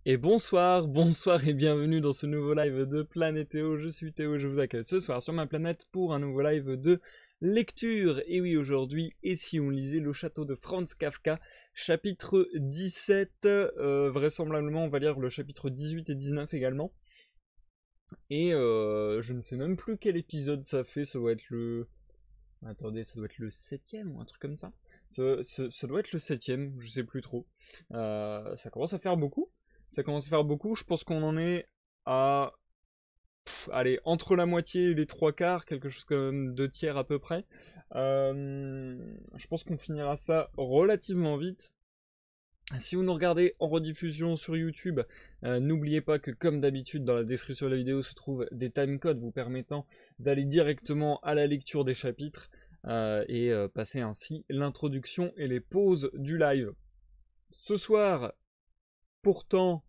Et bonsoir, bonsoir et bienvenue dans ce nouveau live de Planétéo. Je suis Théo, je vous accueille ce soir sur ma planète pour un nouveau live de lecture. Et oui, aujourd'hui, et si on lisait Le Château de Franz Kafka, chapitre 17, vraisemblablement on va lire le chapitre 18 et 19 également. Et je ne sais même plus quel épisode ça fait, ça doit être le... Attendez, ça doit être le 7ème ou un truc comme ça. Ça doit être le 7ème, je sais plus trop. Ça commence à faire beaucoup. Ça commence à faire beaucoup, je pense qu'on en est à... allez, entre la moitié et les trois quarts, quelque chose comme 2 tiers à peu près. Je pense qu'on finira ça relativement vite. Si vous nous regardez en rediffusion sur YouTube, n'oubliez pas que comme d'habitude dans la description de la vidéo se trouvent des timecodes vous permettant d'aller directement à la lecture des chapitres et passer ainsi l'introduction et les pauses du live. Ce soir, pourtant,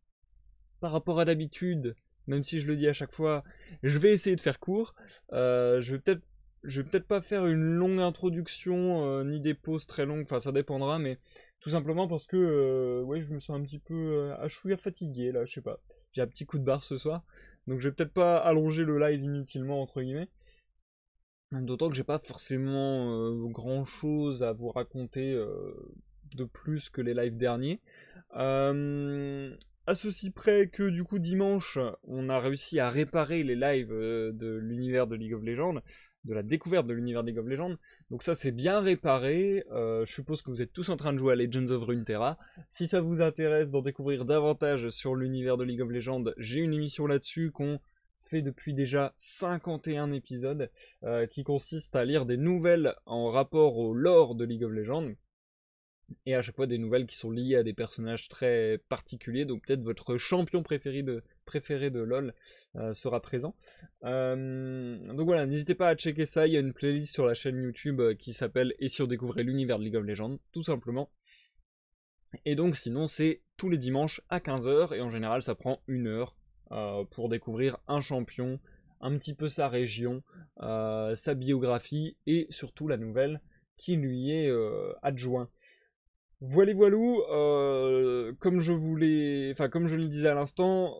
par rapport à d'habitude, même si je le dis à chaque fois, je vais essayer de faire court. Je vais peut-être pas faire une longue introduction ni des pauses très longues, enfin ça dépendra, mais tout simplement parce que ouais, je me sens un petit peu à chouïa fatigué là, je sais pas. J'ai un petit coup de barre ce soir, donc je vais peut-être pas allonger le live inutilement entre guillemets. D'autant que j'ai pas forcément grand chose à vous raconter de plus que les lives derniers. À ceci près que du coup dimanche, on a réussi à réparer les lives de l'univers de League of Legends, de la découverte de l'univers de League of Legends. Donc ça c'est bien réparé. Je suppose que vous êtes tous en train de jouer à Legends of Runeterra. Si ça vous intéresse d'en découvrir davantage sur l'univers de League of Legends, j'ai une émission là-dessus qu'on fait depuis déjà 51 épisodes, qui consiste à lire des nouvelles en rapport au lore de League of Legends. Et à chaque fois des nouvelles qui sont liées à des personnages très particuliers, donc peut-être votre champion préféré de LoL sera présent. Donc voilà, n'hésitez pas à checker ça, il y a une playlist sur la chaîne YouTube qui s'appelle Et si on découvrait l'univers de League of Legends, tout simplement. Et donc sinon c'est tous les dimanches à 15h, et en général ça prend 1 heure pour découvrir un champion, un petit peu sa région, sa biographie, et surtout la nouvelle qui lui est adjoint. Voilà, voilou, comme je voulais, enfin comme je le disais à l'instant,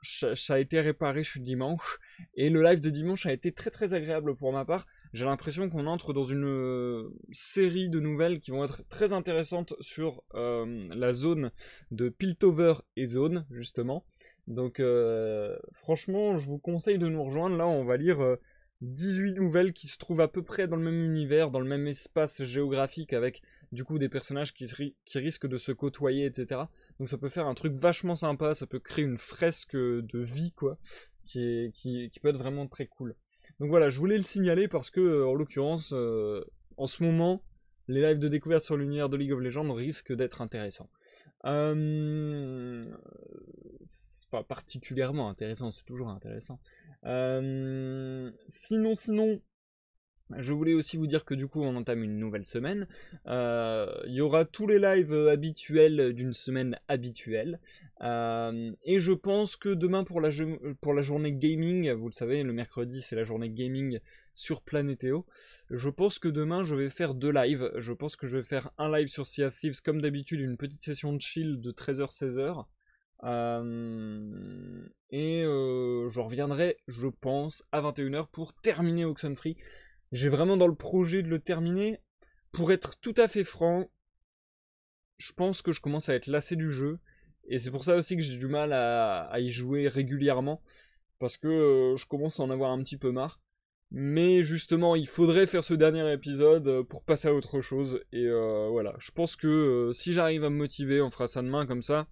ça a été réparé, je suis dimanche, et le live de dimanche a été très très agréable pour ma part. J'ai l'impression qu'on entre dans une série de nouvelles qui vont être très intéressantes sur la zone de Piltover et Zone, justement. Donc franchement, je vous conseille de nous rejoindre. Là, on va lire 18 nouvelles qui se trouvent à peu près dans le même univers, dans le même espace géographique, avec du coup des personnages qui risquent de se côtoyer, etc. Donc ça peut faire un truc vachement sympa, ça peut créer une fresque de vie, quoi, qui peut être vraiment très cool. Donc voilà, je voulais le signaler parce que, en l'occurrence, en ce moment, les lives de découverte sur l'univers de League of Legends risquent d'être intéressants. Pas particulièrement intéressant, c'est toujours intéressant. Sinon, je voulais aussi vous dire que du coup on entame une nouvelle semaine. Il y aura tous les lives habituels d'une semaine habituelle. Et je pense que demain pour la journée gaming, vous le savez, le mercredi c'est la journée gaming sur Planétéo. Je pense que demain je vais faire 2 lives. Je pense que je vais faire un live sur Sea of Thieves comme d'habitude, une petite session de chill de 13h-16h. Et je reviendrai, je pense, à 21h pour terminer Oxenfree. J'ai vraiment dans le projet de le terminer. Pour être tout à fait franc, je pense que je commence à être lassé du jeu. Et c'est pour ça aussi que j'ai du mal à y jouer régulièrement. Parce que je commence à en avoir un petit peu marre. Mais justement, il faudrait faire ce dernier épisode pour passer à autre chose. Et voilà, je pense que si j'arrive à me motiver, on fera ça demain comme ça.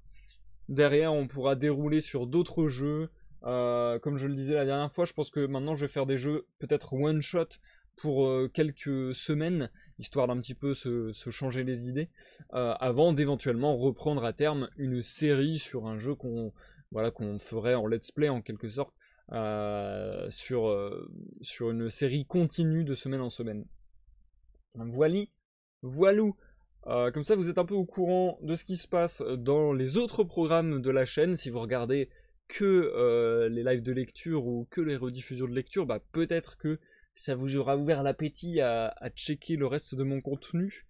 Derrière, on pourra dérouler sur d'autres jeux. Comme je le disais la dernière fois, je pense que maintenant je vais faire des jeux peut-être one shot pour quelques semaines, histoire d'un petit peu se changer les idées, avant d'éventuellement reprendre à terme une série sur un jeu qu'on ferait en let's play en quelque sorte, sur une série continue de semaine en semaine. Voilou. Comme ça, vous êtes un peu au courant de ce qui se passe dans les autres programmes de la chaîne. Si vous regardez que les lives de lecture ou que les rediffusions de lecture, bah peut-être que ça vous aura ouvert l'appétit à checker le reste de mon contenu.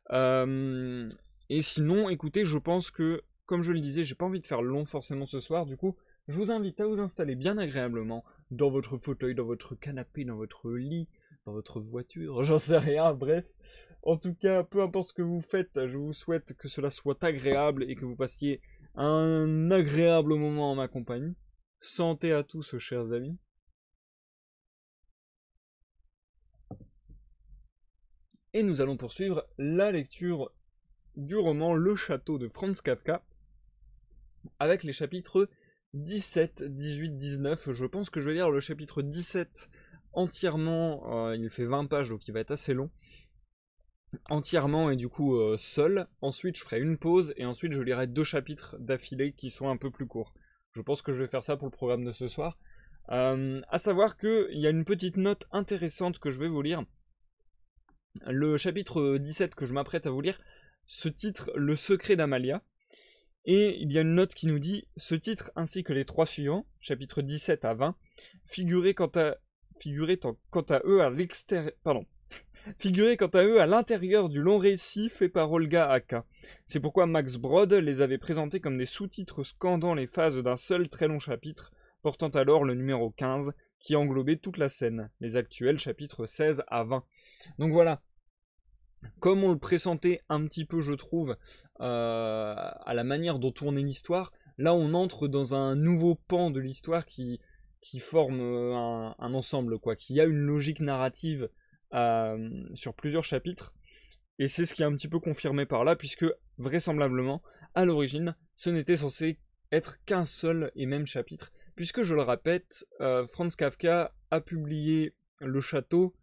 Et sinon, écoutez, je pense que comme je le disais, j'ai pas envie de faire long forcément ce soir, du coup, je vous invite à vous installer bien agréablement dans votre fauteuil, dans votre canapé, dans votre lit, dans votre voiture, j'en sais rien, bref. En tout cas, peu importe ce que vous faites, je vous souhaite que cela soit agréable et que vous passiez un agréable moment en ma compagnie. Santé à tous, chers amis. Et nous allons poursuivre la lecture du roman Le Château de Franz Kafka, avec les chapitres 17, 18, 19. Je pense que je vais lire le chapitre 17 entièrement, il fait 20 pages donc il va être assez long, entièrement et du coup seul. Ensuite je ferai une pause et ensuite je lirai 2 chapitres d'affilée qui sont un peu plus courts. Je pense que je vais faire ça pour le programme de ce soir. À savoir qu'il y a une petite note intéressante que je vais vous lire. Le chapitre 17 que je m'apprête à vous lire se titre Le secret d'Amalia. Et il y a une note qui nous dit « Ce titre ainsi que les 3 suivants, chapitres 17 à 20, figuraient quant à eux à l'intérieur du long récit fait par Olga Aka. C'est pourquoi Max Brod les avait présentés comme des sous-titres scandant les phases d'un seul très long chapitre, portant alors le numéro 15, qui englobait toute la scène, les actuels chapitres 16 à 20. » Donc voilà. Comme on le pressentait un petit peu, je trouve, à la manière dont tournait l'histoire, là on entre dans un nouveau pan de l'histoire qui forme un ensemble, quoi, qui a une logique narrative sur plusieurs chapitres. Et c'est ce qui est un petit peu confirmé par là, puisque vraisemblablement, à l'origine, ce n'était censé être qu'un seul et même chapitre, puisque je le répète, Franz Kafka a publié Le Château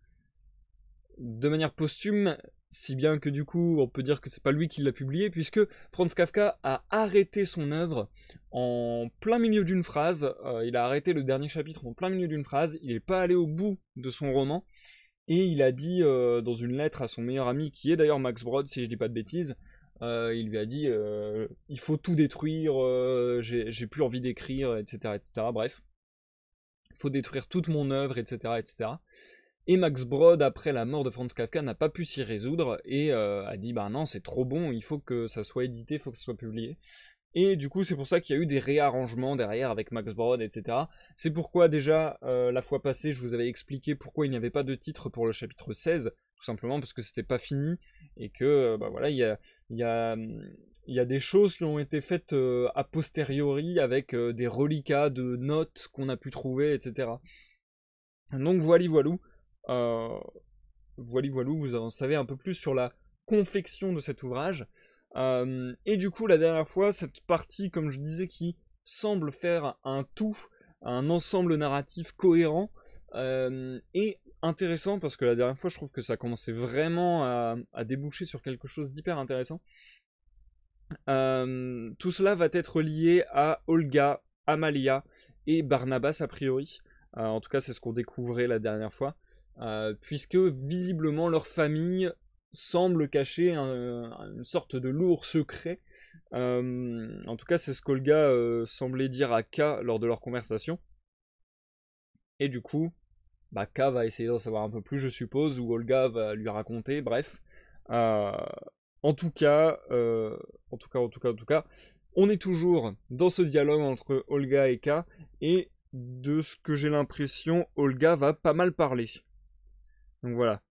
de manière posthume, si bien que du coup on peut dire que c'est pas lui qui l'a publié, puisque Franz Kafka a arrêté son œuvre en plein milieu d'une phrase. Il a arrêté le dernier chapitre en plein milieu d'une phrase, il n'est pas allé au bout de son roman, et il a dit dans une lettre à son meilleur ami, qui est d'ailleurs Max Brod si je dis pas de bêtises, il lui a dit il faut tout détruire, j'ai plus envie d'écrire, etc., etc. Bref, il faut détruire toute mon œuvre, etc., etc. Et Max Brod, après la mort de Franz Kafka, n'a pas pu s'y résoudre et a dit bah non, c'est trop bon, il faut que ça soit édité, il faut que ça soit publié. Et du coup, c'est pour ça qu'il y a eu des réarrangements derrière avec Max Brod, etc. C'est pourquoi déjà, la fois passée, je vous avais expliqué pourquoi il n'y avait pas de titre pour le chapitre 16, tout simplement parce que c'était pas fini et que bah voilà, il y a des choses qui ont été faites a posteriori avec des reliquats de notes qu'on a pu trouver, etc. Donc voilà. Voilou, vous en savez un peu plus sur la confection de cet ouvrage. Et du coup, la dernière fois, cette partie, comme je disais, qui semble faire un tout, un ensemble narratif cohérent, est intéressant parce que la dernière fois, je trouve que ça commençait vraiment à déboucher sur quelque chose d'hyper intéressant. Tout cela va être lié à Olga, Amalia et Barnabas a priori. En tout cas, c'est ce qu'on découvrait la dernière fois. Puisque visiblement leur famille semble cacher une sorte de lourd secret. En tout cas, c'est ce qu'Olga semblait dire à K lors de leur conversation. Et du coup, bah, K va essayer d'en savoir un peu plus, je suppose, ou Olga va lui raconter, bref. En tout cas, on est toujours dans ce dialogue entre Olga et K, et de ce que j'ai l'impression, Olga va pas mal parler. Donc voilà.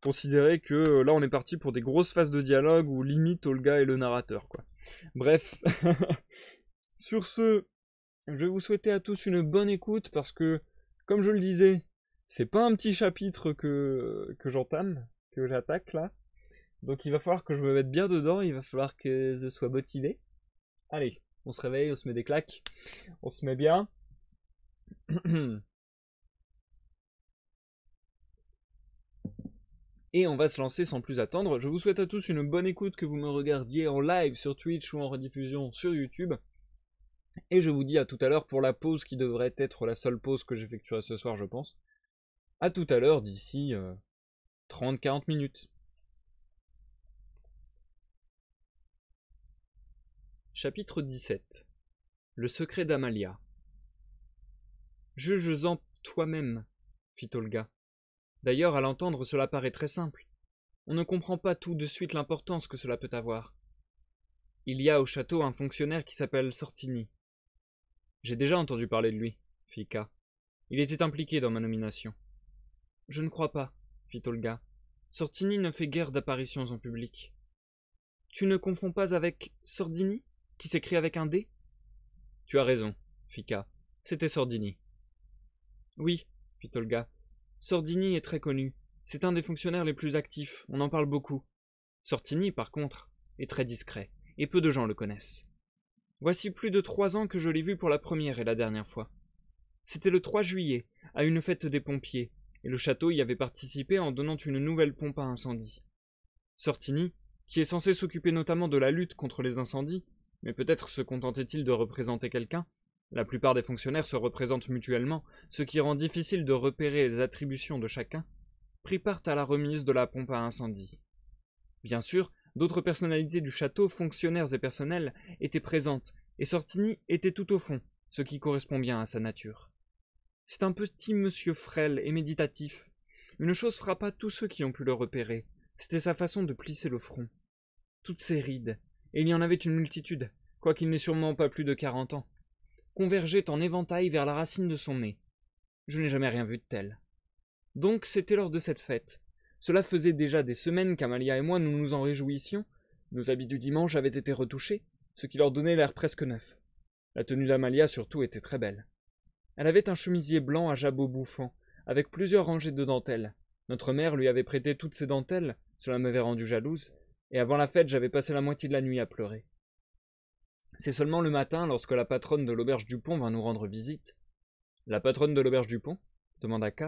Considérez que là on est parti pour des grosses phases de dialogue où limite Olga est le narrateur, quoi. Bref. Sur ce, je vais vous souhaiter à tous une bonne écoute parce que, comme je le disais, c'est pas un petit chapitre que j'entame, que j'attaque là. Donc il va falloir que je me mette bien dedans, il va falloir que je sois motivé. Allez, on se réveille, on se met des claques, on se met bien. Et on va se lancer sans plus attendre. Je vous souhaite à tous une bonne écoute, que vous me regardiez en live sur Twitch ou en rediffusion sur YouTube. Et je vous dis à tout à l'heure pour la pause qui devrait être la seule pause que j'effectuerai ce soir, je pense. À tout à l'heure d'ici 30-40 minutes. Chapitre 17. Le secret d'Amalia. Juge-en toi-même, fit Olga. D'ailleurs, à l'entendre, cela paraît très simple. On ne comprend pas tout de suite l'importance que cela peut avoir. Il y a au château un fonctionnaire qui s'appelle Sortini. J'ai déjà entendu parler de lui, fit K. Il était impliqué dans ma nomination. Je ne crois pas, fit Olga. Sortini ne fait guère d'apparitions en public. Tu ne confonds pas avec Sordini, qui s'écrit avec un D? Tu as raison, fit K. C'était Sordini. Oui, fit Olga. Sordini est très connu. C'est un des fonctionnaires les plus actifs, on en parle beaucoup. Sortini, par contre, est très discret, et peu de gens le connaissent. Voici plus de 3 ans que je l'ai vu pour la première et la dernière fois. C'était le 3 juillet, à une fête des pompiers, et le château y avait participé en donnant une nouvelle pompe à incendie. Sortini, qui est censé s'occuper notamment de la lutte contre les incendies, mais peut-être se contentait-il de représenter quelqu'un, la plupart des fonctionnaires se représentent mutuellement, ce qui rend difficile de repérer les attributions de chacun, prit part à la remise de la pompe à incendie. Bien sûr, d'autres personnalités du château, fonctionnaires et personnels, étaient présentes, et Sortini était tout au fond, ce qui correspond bien à sa nature. C'est un petit monsieur frêle et méditatif. Une chose frappa tous ceux qui ont pu le repérer, c'était sa façon de plisser le front. Toutes ses rides, et il y en avait une multitude, quoiqu'il n'ait sûrement pas plus de 40 ans, convergeaient en éventail vers la racine de son nez. Je n'ai jamais rien vu de tel. Donc c'était lors de cette fête. Cela faisait déjà des semaines qu'Amalia et moi nous nous en réjouissions. Nos habits du dimanche avaient été retouchés, ce qui leur donnait l'air presque neuf. La tenue d'Amalia surtout était très belle. Elle avait un chemisier blanc à jabot bouffant, avec plusieurs rangées de dentelles. Notre mère lui avait prêté toutes ces dentelles, cela m'avait rendue jalouse, et avant la fête j'avais passé la moitié de la nuit à pleurer. C'est seulement le matin, lorsque la patronne de l'auberge du Pont vint nous rendre visite. La patronne de l'auberge du Pont demanda K.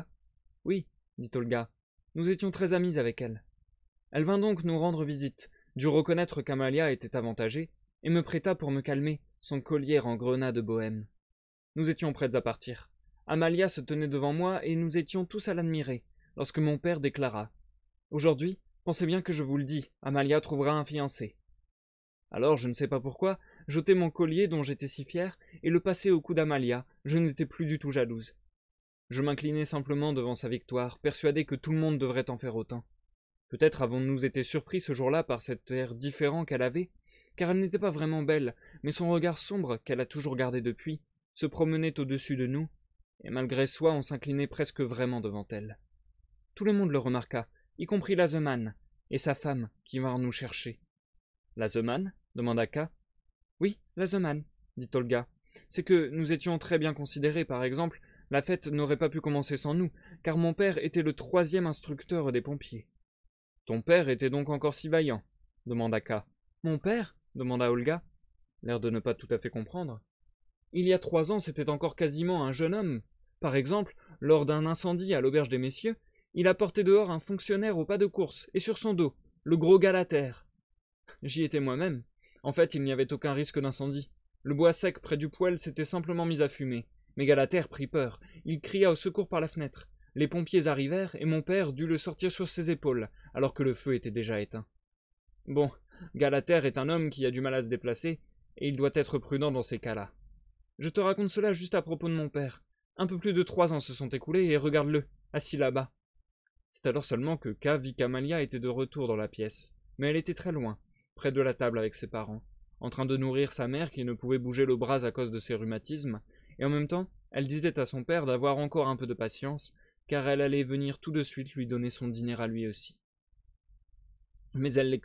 Oui, dit Olga. Nous étions très amies avec elle. Elle vint donc nous rendre visite, dut reconnaître qu'Amalia était avantagée, et me prêta pour me calmer son collier en grenat de bohême. Nous étions prêtes à partir. Amalia se tenait devant moi et nous étions tous à l'admirer, lorsque mon père déclara « Aujourd'hui, pensez bien que je vous le dis, Amalia trouvera un fiancé. » Alors, je ne sais pas pourquoi, j'ôtai mon collier dont j'étais si fière et le passai au cou d'Amalia, je n'étais plus du tout jalouse. Je m'inclinai simplement devant sa victoire, persuadé que tout le monde devrait en faire autant. Peut-être avons-nous été surpris ce jour-là par cet air différent qu'elle avait, car elle n'était pas vraiment belle, mais son regard sombre, qu'elle a toujours gardé depuis, se promenait au-dessus de nous, et malgré soi on s'inclinait presque vraiment devant elle. Tout le monde le remarqua, y compris Lazeman, et sa femme, qui vinrent nous chercher. Lazeman demanda K. Oui, Lazeman, dit Olga. C'est que nous étions très bien considérés, par exemple, la fête n'aurait pas pu commencer sans nous, car mon père était le 3e instructeur des pompiers. Ton père était donc encore si vaillant demanda K. Mon père demanda Olga, l'air de ne pas tout à fait comprendre. Il y a 3 ans, c'était encore quasiment un jeune homme. Par exemple, lors d'un incendie à l'auberge des messieurs, il a porté dehors un fonctionnaire au pas de course, et sur son dos, le gros Galater. J'y étais moi-même. En fait, il n'y avait aucun risque d'incendie. Le bois sec près du poêle s'était simplement mis à fumer. Mais Galater prit peur. Il cria au secours par la fenêtre. Les pompiers arrivèrent, et mon père dut le sortir sur ses épaules, alors que le feu était déjà éteint. Bon, Galater est un homme qui a du mal à se déplacer, et il doit être prudent dans ces cas-là. Je te raconte cela juste à propos de mon père. Un peu plus de 3 ans se sont écoulés, et regarde-le, assis là-bas. C'est alors seulement que K vit qu'Amalia était de retour dans la pièce, mais elle était très loin, près de la table avec ses parents, en train de nourrir sa mère qui ne pouvait bouger le bras à cause de ses rhumatismes, et en même temps, elle disait à son père d'avoir encore un peu de patience, car elle allait venir tout de suite lui donner son dîner à lui aussi. Mais elle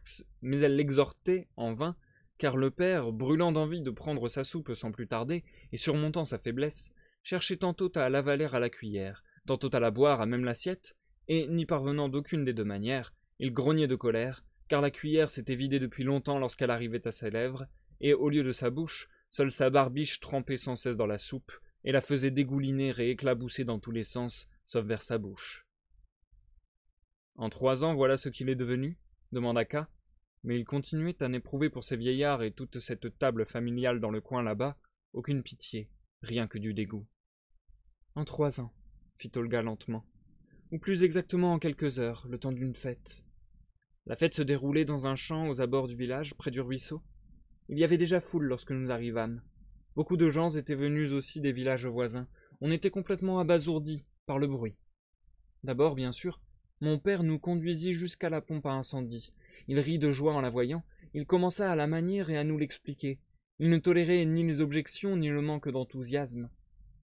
l'exhortait en vain, car le père, brûlant d'envie de prendre sa soupe sans plus tarder, et surmontant sa faiblesse, cherchait tantôt à l'avaler à la cuillère, tantôt à la boire à même l'assiette, et, n'y parvenant d'aucune des deux manières, il grognait de colère, car la cuillère s'était vidée depuis longtemps lorsqu'elle arrivait à ses lèvres, et au lieu de sa bouche, seule sa barbiche trempait sans cesse dans la soupe, et la faisait dégouliner et éclabousser dans tous les sens, sauf vers sa bouche. En 3 ans, voilà ce qu'il est devenu demanda K, mais il continuait à n'éprouver pour ces vieillards et toute cette table familiale dans le coin là-bas aucune pitié, rien que du dégoût. En 3 ans, fit Olga lentement, ou plus exactement en quelques heures, le temps d'une fête. La fête se déroulait dans un champ aux abords du village, près du ruisseau. Il y avait déjà foule lorsque nous arrivâmes. Beaucoup de gens étaient venus aussi des villages voisins. On était complètement abasourdis par le bruit. D'abord, bien sûr, mon père nous conduisit jusqu'à la pompe à incendie. il rit de joie en la voyant, il commença à la manier et à nous l'expliquer. Il ne tolérait ni les objections ni le manque d'enthousiasme.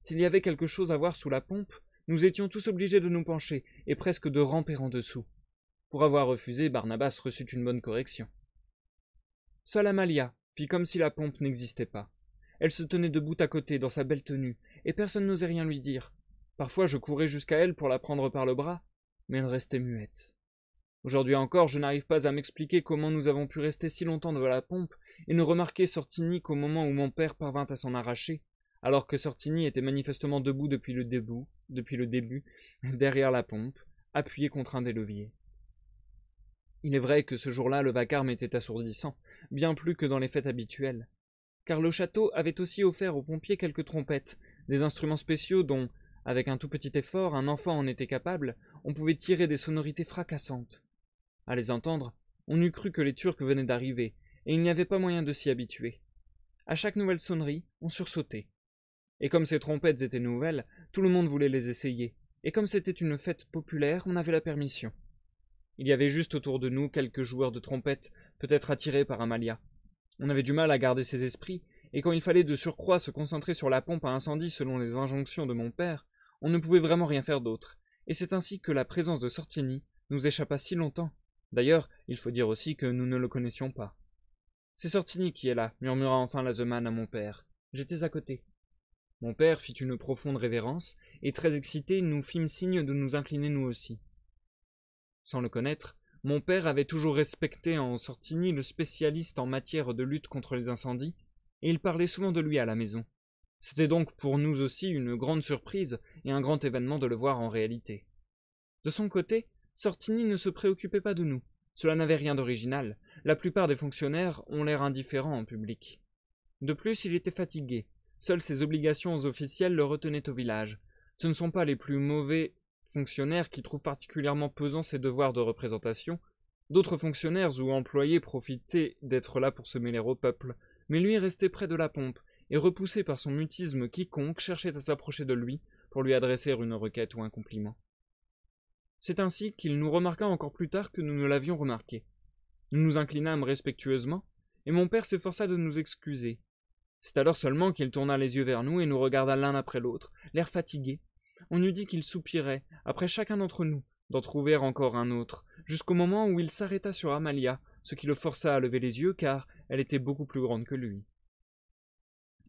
S'il y avait quelque chose à voir sous la pompe, nous étions tous obligés de nous pencher et presque de ramper en dessous. Pour avoir refusé, Barnabas reçut une bonne correction. Seule Amalia fit comme si la pompe n'existait pas. Elle se tenait debout à côté dans sa belle tenue, et personne n'osait rien lui dire. Parfois je courais jusqu'à elle pour la prendre par le bras, mais elle restait muette. Aujourd'hui encore, je n'arrive pas à m'expliquer comment nous avons pu rester si longtemps devant la pompe et ne remarquer Sortini qu'au moment où mon père parvint à s'en arracher, alors que Sortini était manifestement debout depuis le début, derrière la pompe, appuyé contre un des leviers. Il est vrai que ce jour-là, le vacarme était assourdissant, bien plus que dans les fêtes habituelles. Car le château avait aussi offert aux pompiers quelques trompettes, des instruments spéciaux dont, avec un tout petit effort, un enfant en était capable, on pouvait tirer des sonorités fracassantes. À les entendre, on eût cru que les Turcs venaient d'arriver, et il n'y avait pas moyen de s'y habituer. À chaque nouvelle sonnerie, on sursautait. Et comme ces trompettes étaient nouvelles, tout le monde voulait les essayer, et comme c'était une fête populaire, on avait la permission. Il y avait juste autour de nous quelques joueurs de trompettes, peut-être attirés par Amalia. On avait du mal à garder ses esprits, et quand il fallait de surcroît se concentrer sur la pompe à incendie selon les injonctions de mon père, on ne pouvait vraiment rien faire d'autre, et c'est ainsi que la présence de Sortini nous échappa si longtemps. D'ailleurs, il faut dire aussi que nous ne le connaissions pas. C'est Sortini qui est là, murmura enfin Lazeman à mon père. J'étais à côté. Mon père fit une profonde révérence, et très excité, nous fîmes signe de nous incliner nous aussi. Sans le connaître, mon père avait toujours respecté en Sortini le spécialiste en matière de lutte contre les incendies, et il parlait souvent de lui à la maison. C'était donc pour nous aussi une grande surprise et un grand événement de le voir en réalité. De son côté, Sortini ne se préoccupait pas de nous. Cela n'avait rien d'original. La plupart des fonctionnaires ont l'air indifférents en public. De plus, il était fatigué. Seules ses obligations officielles le retenaient au village. Ce ne sont pas les plus mauvais fonctionnaires qui trouvent particulièrement pesants ses devoirs de représentation. D'autres fonctionnaires ou employés profitaient d'être là pour se mêler au peuple, mais lui restait près de la pompe, et repoussé par son mutisme quiconque cherchait à s'approcher de lui pour lui adresser une requête ou un compliment. C'est ainsi qu'il nous remarqua encore plus tard que nous ne l'avions remarqué. Nous nous inclinâmes respectueusement, et mon père s'efforça de nous excuser. C'est alors seulement qu'il tourna les yeux vers nous et nous regarda l'un après l'autre, l'air fatigué. On eût dit qu'il soupirait, après chacun d'entre nous, d'en trouver encore un autre, jusqu'au moment où il s'arrêta sur Amalia, ce qui le força à lever les yeux, car elle était beaucoup plus grande que lui.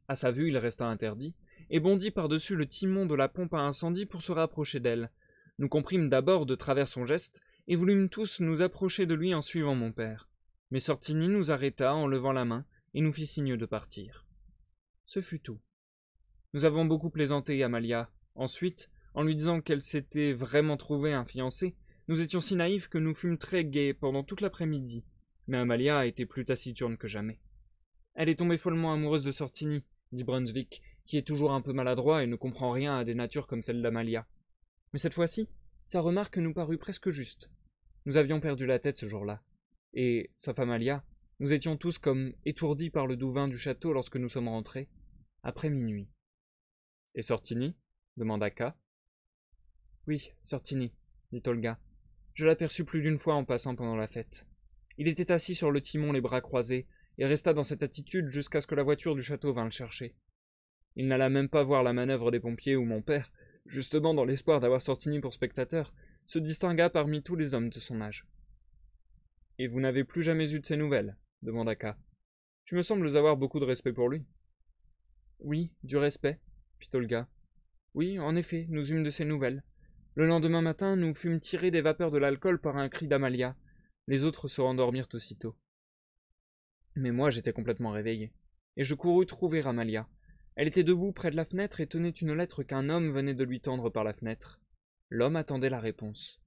À sa vue, il resta interdit, et bondit par-dessus le timon de la pompe à incendie pour se rapprocher d'elle. Nous comprîmes d'abord de travers son geste, et voulûmes tous nous approcher de lui en suivant mon père. Mais Sortini nous arrêta en levant la main, et nous fit signe de partir. Ce fut tout. Nous avons beaucoup plaisanté Amalia. Ensuite, en lui disant qu'elle s'était vraiment trouvée un fiancé, nous étions si naïfs que nous fûmes très gais pendant toute l'après-midi. Mais Amalia a été plus taciturne que jamais. Elle est tombée follement amoureuse de Sortini, dit Brunswick, qui est toujours un peu maladroit et ne comprend rien à des natures comme celle d'Amalia. Mais cette fois-ci, sa remarque nous parut presque juste. Nous avions perdu la tête ce jour-là. Et, sauf Amalia, nous étions tous comme étourdis par le doux vin du château lorsque nous sommes rentrés, après minuit. « Et Sortini » demanda K. « Oui, Sortini, » dit Olga. « Je l'aperçus plus d'une fois en passant pendant la fête. Il était assis sur le timon les bras croisés, et resta dans cette attitude jusqu'à ce que la voiture du château vînt le chercher. Il n'alla même pas voir la manœuvre des pompiers où mon père, justement dans l'espoir d'avoir Sortini pour spectateur, se distingua parmi tous les hommes de son âge. « Et vous n'avez plus jamais eu de ses nouvelles » demanda K. « Tu me sembles avoir beaucoup de respect pour lui. »« Oui, du respect, » fit Olga. « Oui, en effet, nous eûmes de ses nouvelles. Le lendemain matin, nous fûmes tirés des vapeurs de l'alcool par un cri d'Amalia. Les autres se rendormirent aussitôt. Mais moi, j'étais complètement réveillé, et je courus trouver Amalia. Elle était debout près de la fenêtre et tenait une lettre qu'un homme venait de lui tendre par la fenêtre. L'homme attendait la réponse.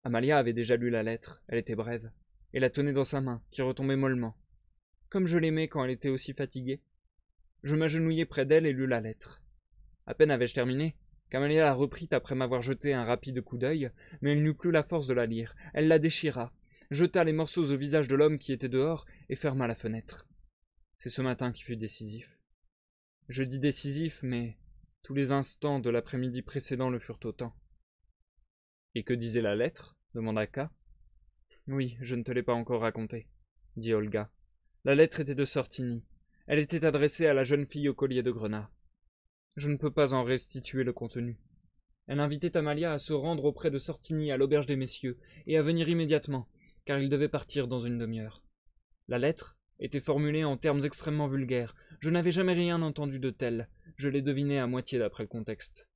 Amalia avait déjà lu la lettre, elle était brève, et la tenait dans sa main, qui retombait mollement. Comme je l'aimais quand elle était aussi fatiguée. Je m'agenouillai près d'elle et lus la lettre. À peine avais-je terminé, qu'Amalia la reprit après m'avoir jeté un rapide coup d'œil, mais elle n'eut plus la force de la lire. Elle la déchira, jeta les morceaux au visage de l'homme qui était dehors et ferma la fenêtre. C'est ce matin qui fut décisif. Je dis décisif, mais tous les instants de l'après-midi précédent le furent autant. « Et que disait la lettre » demanda K. Oui, je ne te l'ai pas encore raconté, dit Olga. La lettre était de Sortini. Elle était adressée à la jeune fille au collier de grenat. Je ne peux pas en restituer le contenu. Elle invitait Amalia à se rendre auprès de Sortini à l'auberge des messieurs et à venir immédiatement, car il devait partir dans une demi-heure. La lettre était formulée en termes extrêmement vulgaires. Je n'avais jamais rien entendu de tel. Je l'ai deviné à moitié d'après le contexte.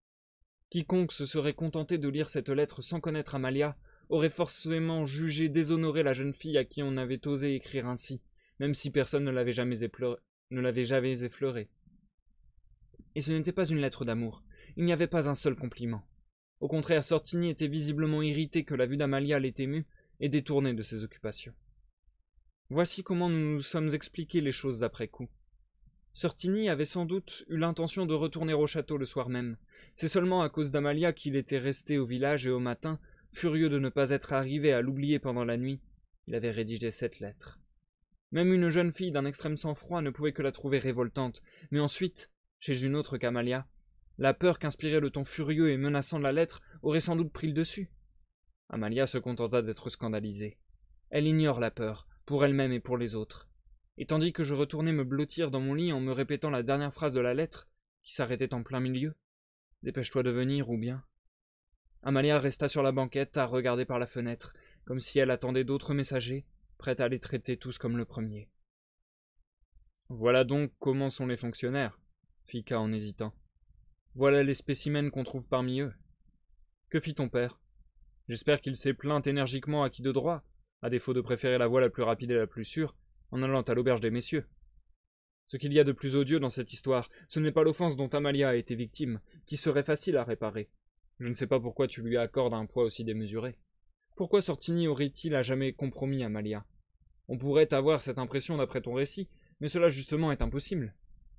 Quiconque se serait contenté de lire cette lettre sans connaître Amalia aurait forcément jugé déshonorer la jeune fille à qui on avait osé écrire ainsi, même si personne ne l'avait jamais effleurée. Et ce n'était pas une lettre d'amour. Il n'y avait pas un seul compliment. Au contraire, Sortini était visiblement irrité que la vue d'Amalia l'ait ému et détourné de ses occupations. Voici comment nous nous sommes expliqués les choses après coup. Sortini avait sans doute eu l'intention de retourner au château le soir même. C'est seulement à cause d'Amalia qu'il était resté au village et au matin, furieux de ne pas être arrivé à l'oublier pendant la nuit, il avait rédigé cette lettre. Même une jeune fille d'un extrême sang-froid ne pouvait que la trouver révoltante, mais ensuite, chez une autre qu'Amalia, la peur qu'inspirait le ton furieux et menaçant de la lettre aurait sans doute pris le dessus. Amalia se contenta d'être scandalisée. Elle ignore la peur, pour elle-même et pour les autres. Et tandis que je retournais me blottir dans mon lit en me répétant la dernière phrase de la lettre, qui s'arrêtait en plein milieu, « Dépêche-toi de venir, ou bien… » Amalia resta sur la banquette à regarder par la fenêtre, comme si elle attendait d'autres messagers, prête à les traiter tous comme le premier. « Voilà donc comment sont les fonctionnaires, » fit K en hésitant. « Voilà les spécimens qu'on trouve parmi eux. Que fit ton père? J'espère qu'il s'est plaint énergiquement à qui de droit, à défaut de préférer la voie la plus rapide et la plus sûre, en allant à l'auberge des messieurs. Ce qu'il y a de plus odieux dans cette histoire, ce n'est pas l'offense dont Amalia a été victime, qui serait facile à réparer. Je ne sais pas pourquoi tu lui accordes un poids aussi démesuré. Pourquoi Sortini aurait-il à jamais compromis Amalia? On pourrait avoir cette impression d'après ton récit, mais cela justement est impossible.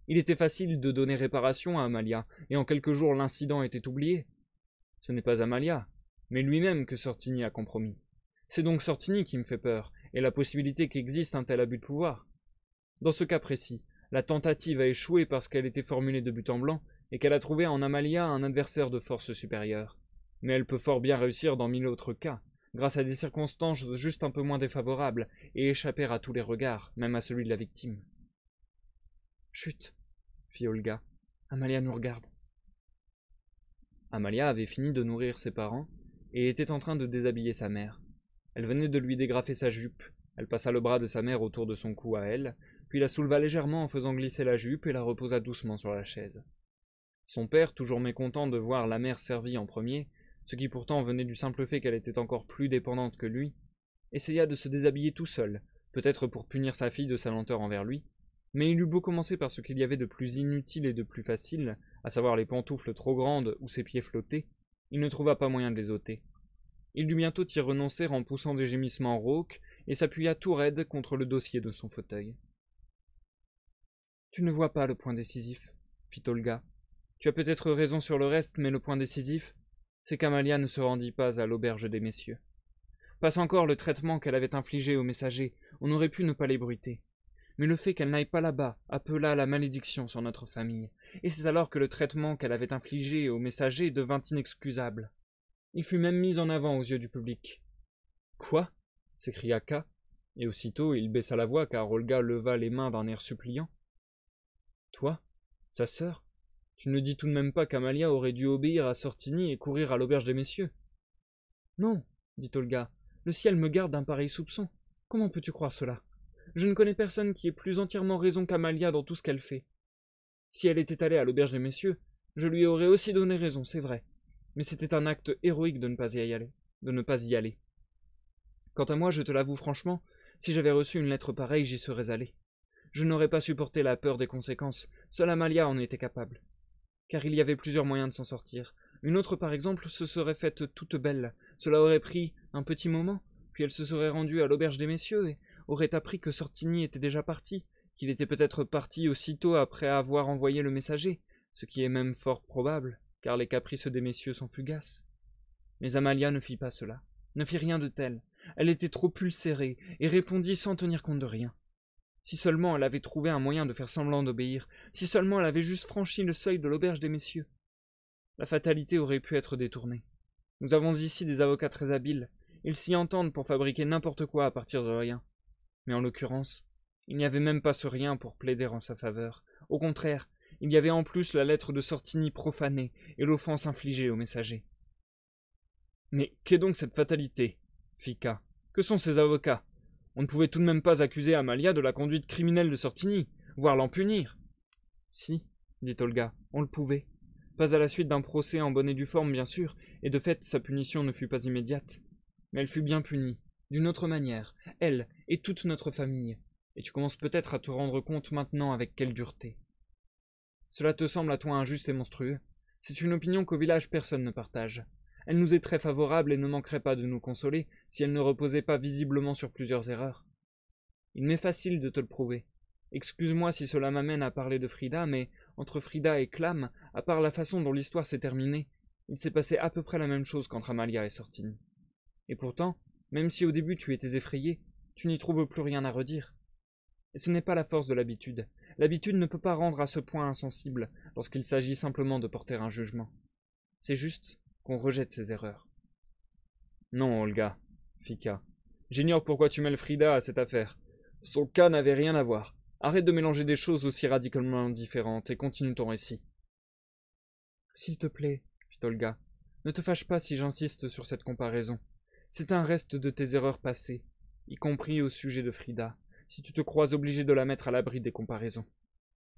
Il était facile de donner réparation à Amalia, et en quelques jours l'incident était oublié. Ce n'est pas Amalia, mais lui-même que Sortini a compromis. C'est donc Sortini qui me fait peur, et la possibilité qu'existe un tel abus de pouvoir. Dans ce cas précis, la tentative a échoué parce qu'elle était formulée de but en blanc, et qu'elle a trouvé en Amalia un adversaire de force supérieure. Mais elle peut fort bien réussir dans 1000 autres cas, grâce à des circonstances juste un peu moins défavorables, et échapper à tous les regards, même à celui de la victime. Chut, fit Olga. Amalia nous regarde. Amalia avait fini de nourrir ses parents, et était en train de déshabiller sa mère. Elle venait de lui dégrafer sa jupe. Elle passa le bras de sa mère autour de son cou à elle, puis la souleva légèrement en faisant glisser la jupe et la reposa doucement sur la chaise. Son père, toujours mécontent de voir la mère servie en premier, ce qui pourtant venait du simple fait qu'elle était encore plus dépendante que lui, essaya de se déshabiller tout seul, peut-être pour punir sa fille de sa lenteur envers lui, mais il eut beau commencer par ce qu'il y avait de plus inutile et de plus facile, à savoir les pantoufles trop grandes où ses pieds flottaient, il ne trouva pas moyen de les ôter. Il dut bientôt y renoncer en poussant des gémissements rauques et s'appuya tout raide contre le dossier de son fauteuil. « Tu ne vois pas le point décisif, » fit Olga. « Tu as peut-être raison sur le reste, mais le point décisif, c'est qu'Amalia ne se rendit pas à l'auberge des messieurs. Passe encore le traitement qu'elle avait infligé aux messagers, on aurait pu ne pas l'ébruiter. Mais le fait qu'elle n'aille pas là-bas appela la malédiction sur notre famille, et c'est alors que le traitement qu'elle avait infligé aux messagers devint inexcusable. Il fut même mis en avant aux yeux du public. « Quoi » s'écria K, et aussitôt il baissa la voix car Olga leva les mains d'un air suppliant. « Toi, sa sœur, tu ne dis tout de même pas qu'Amalia aurait dû obéir à Sortini et courir à l'auberge des messieurs ?»« Non, dit Olga, le ciel me garde d'un pareil soupçon. Comment peux-tu croire cela? Je ne connais personne qui ait plus entièrement raison qu'Amalia dans tout ce qu'elle fait. Si elle était allée à l'auberge des messieurs, je lui aurais aussi donné raison, c'est vrai. Mais c'était un acte héroïque de ne pas y aller. Quant à moi, je te l'avoue franchement, si j'avais reçu une lettre pareille, j'y serais allé. Je n'aurais pas supporté la peur des conséquences, seule Amalia en était capable. Car il y avait plusieurs moyens de s'en sortir. Une autre, par exemple, se serait faite toute belle. Cela aurait pris un petit moment, puis elle se serait rendue à l'auberge des messieurs et aurait appris que Sortini était déjà parti, qu'il était peut-être parti aussitôt après avoir envoyé le messager, ce qui est même fort probable, car les caprices des messieurs sont fugaces. Mais Amalia ne fit pas cela, ne fit rien de tel. Elle était trop pulsérée et répondit sans tenir compte de rien. Si seulement elle avait trouvé un moyen de faire semblant d'obéir, si seulement elle avait juste franchi le seuil de l'auberge des messieurs. La fatalité aurait pu être détournée. Nous avons ici des avocats très habiles, Ils s'y entendent pour fabriquer n'importe quoi à partir de rien. Mais en l'occurrence, il n'y avait même pas ce rien pour plaider en sa faveur. Au contraire, il y avait en plus la lettre de Sortini profanée et l'offense infligée au messager. Mais qu'est donc cette fatalité, fit K. Que sont ces avocats? On ne pouvait tout de même pas accuser Amalia de la conduite criminelle de Sortini, voire l'en punir. Si, dit Olga, on le pouvait. Pas à la suite d'un procès en bonne et due forme, bien sûr, et de fait sa punition ne fut pas immédiate. Mais elle fut bien punie, d'une autre manière, elle et toute notre famille, et tu commences peut-être à te rendre compte maintenant avec quelle dureté. Cela te semble à toi injuste et monstrueux. C'est une opinion qu'au village personne ne partage. Elle nous est très favorable et ne manquerait pas de nous consoler si elle ne reposait pas visiblement sur plusieurs erreurs. Il m'est facile de te le prouver. Excuse-moi si cela m'amène à parler de Frida, mais entre Frida et Clam, à part la façon dont l'histoire s'est terminée, il s'est passé à peu près la même chose qu'entre Amalia et Sortini. Et pourtant, même si au début tu étais effrayé, tu n'y trouves plus rien à redire. Et ce n'est pas la force de l'habitude. L'habitude ne peut pas rendre à ce point insensible lorsqu'il s'agit simplement de porter un jugement. C'est juste qu'on rejette ses erreurs. Non, Olga, fit K. J'ignore pourquoi tu mêles Frida à cette affaire. Son cas n'avait rien à voir. Arrête de mélanger des choses aussi radicalement différentes et continue ton récit. S'il te plaît, fit Olga, ne te fâche pas si j'insiste sur cette comparaison. C'est un reste de tes erreurs passées, y compris au sujet de Frida, si tu te crois obligé de la mettre à l'abri des comparaisons.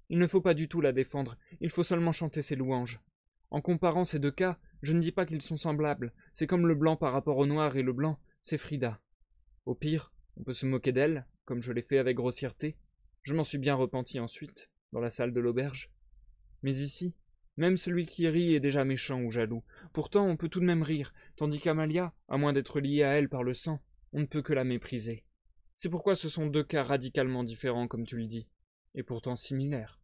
Il ne faut pas du tout la défendre, il faut seulement chanter ses louanges. En comparant ces deux cas, je ne dis pas qu'ils sont semblables, c'est comme le blanc par rapport au noir et le blanc, c'est Frida. Au pire, on peut se moquer d'elle, comme je l'ai fait avec grossièreté. Je m'en suis bien repenti ensuite, dans la salle de l'auberge. Mais ici, même celui qui rit est déjà méchant ou jaloux. Pourtant, on peut tout de même rire, tandis qu'Amalia, à moins d'être liée à elle par le sang, on ne peut que la mépriser. C'est pourquoi ce sont deux cas radicalement différents, comme tu le dis, et pourtant similaires.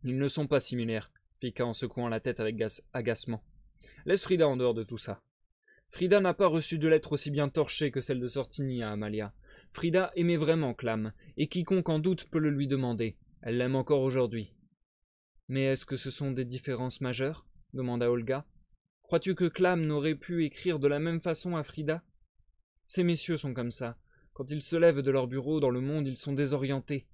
Ils ne sont pas similaires, fit K en secouant la tête avec agacement. Laisse Frida en dehors de tout ça. Frida n'a pas reçu de lettre aussi bien torchée que celle de Sortini à Amalia. Frida aimait vraiment Clam, et quiconque en doute peut le lui demander. Elle l'aime encore aujourd'hui. Mais est-ce que ce sont des différences majeures? Demanda Olga. Crois-tu que Clam n'aurait pu écrire de la même façon à Frida? Ces messieurs sont comme ça. Quand ils se lèvent de leur bureau dans le monde, ils sont désorientés.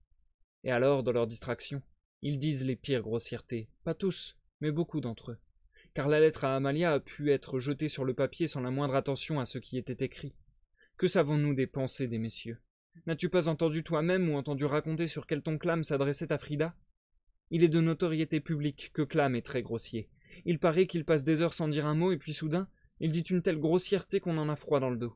Et alors, dans leur distraction, ils disent les pires grossièretés. Pas tous, mais beaucoup d'entre eux. Car la lettre à Amalia a pu être jetée sur le papier sans la moindre attention à ce qui était écrit. Que savons-nous des pensées des messieurs? N'as-tu pas entendu toi-même ou entendu raconter sur quel ton Clam s'adressait à Frida? Il est de notoriété publique que Clam est très grossier. Il paraît qu'il passe des heures sans dire un mot et puis soudain, il dit une telle grossièreté qu'on en a froid dans le dos.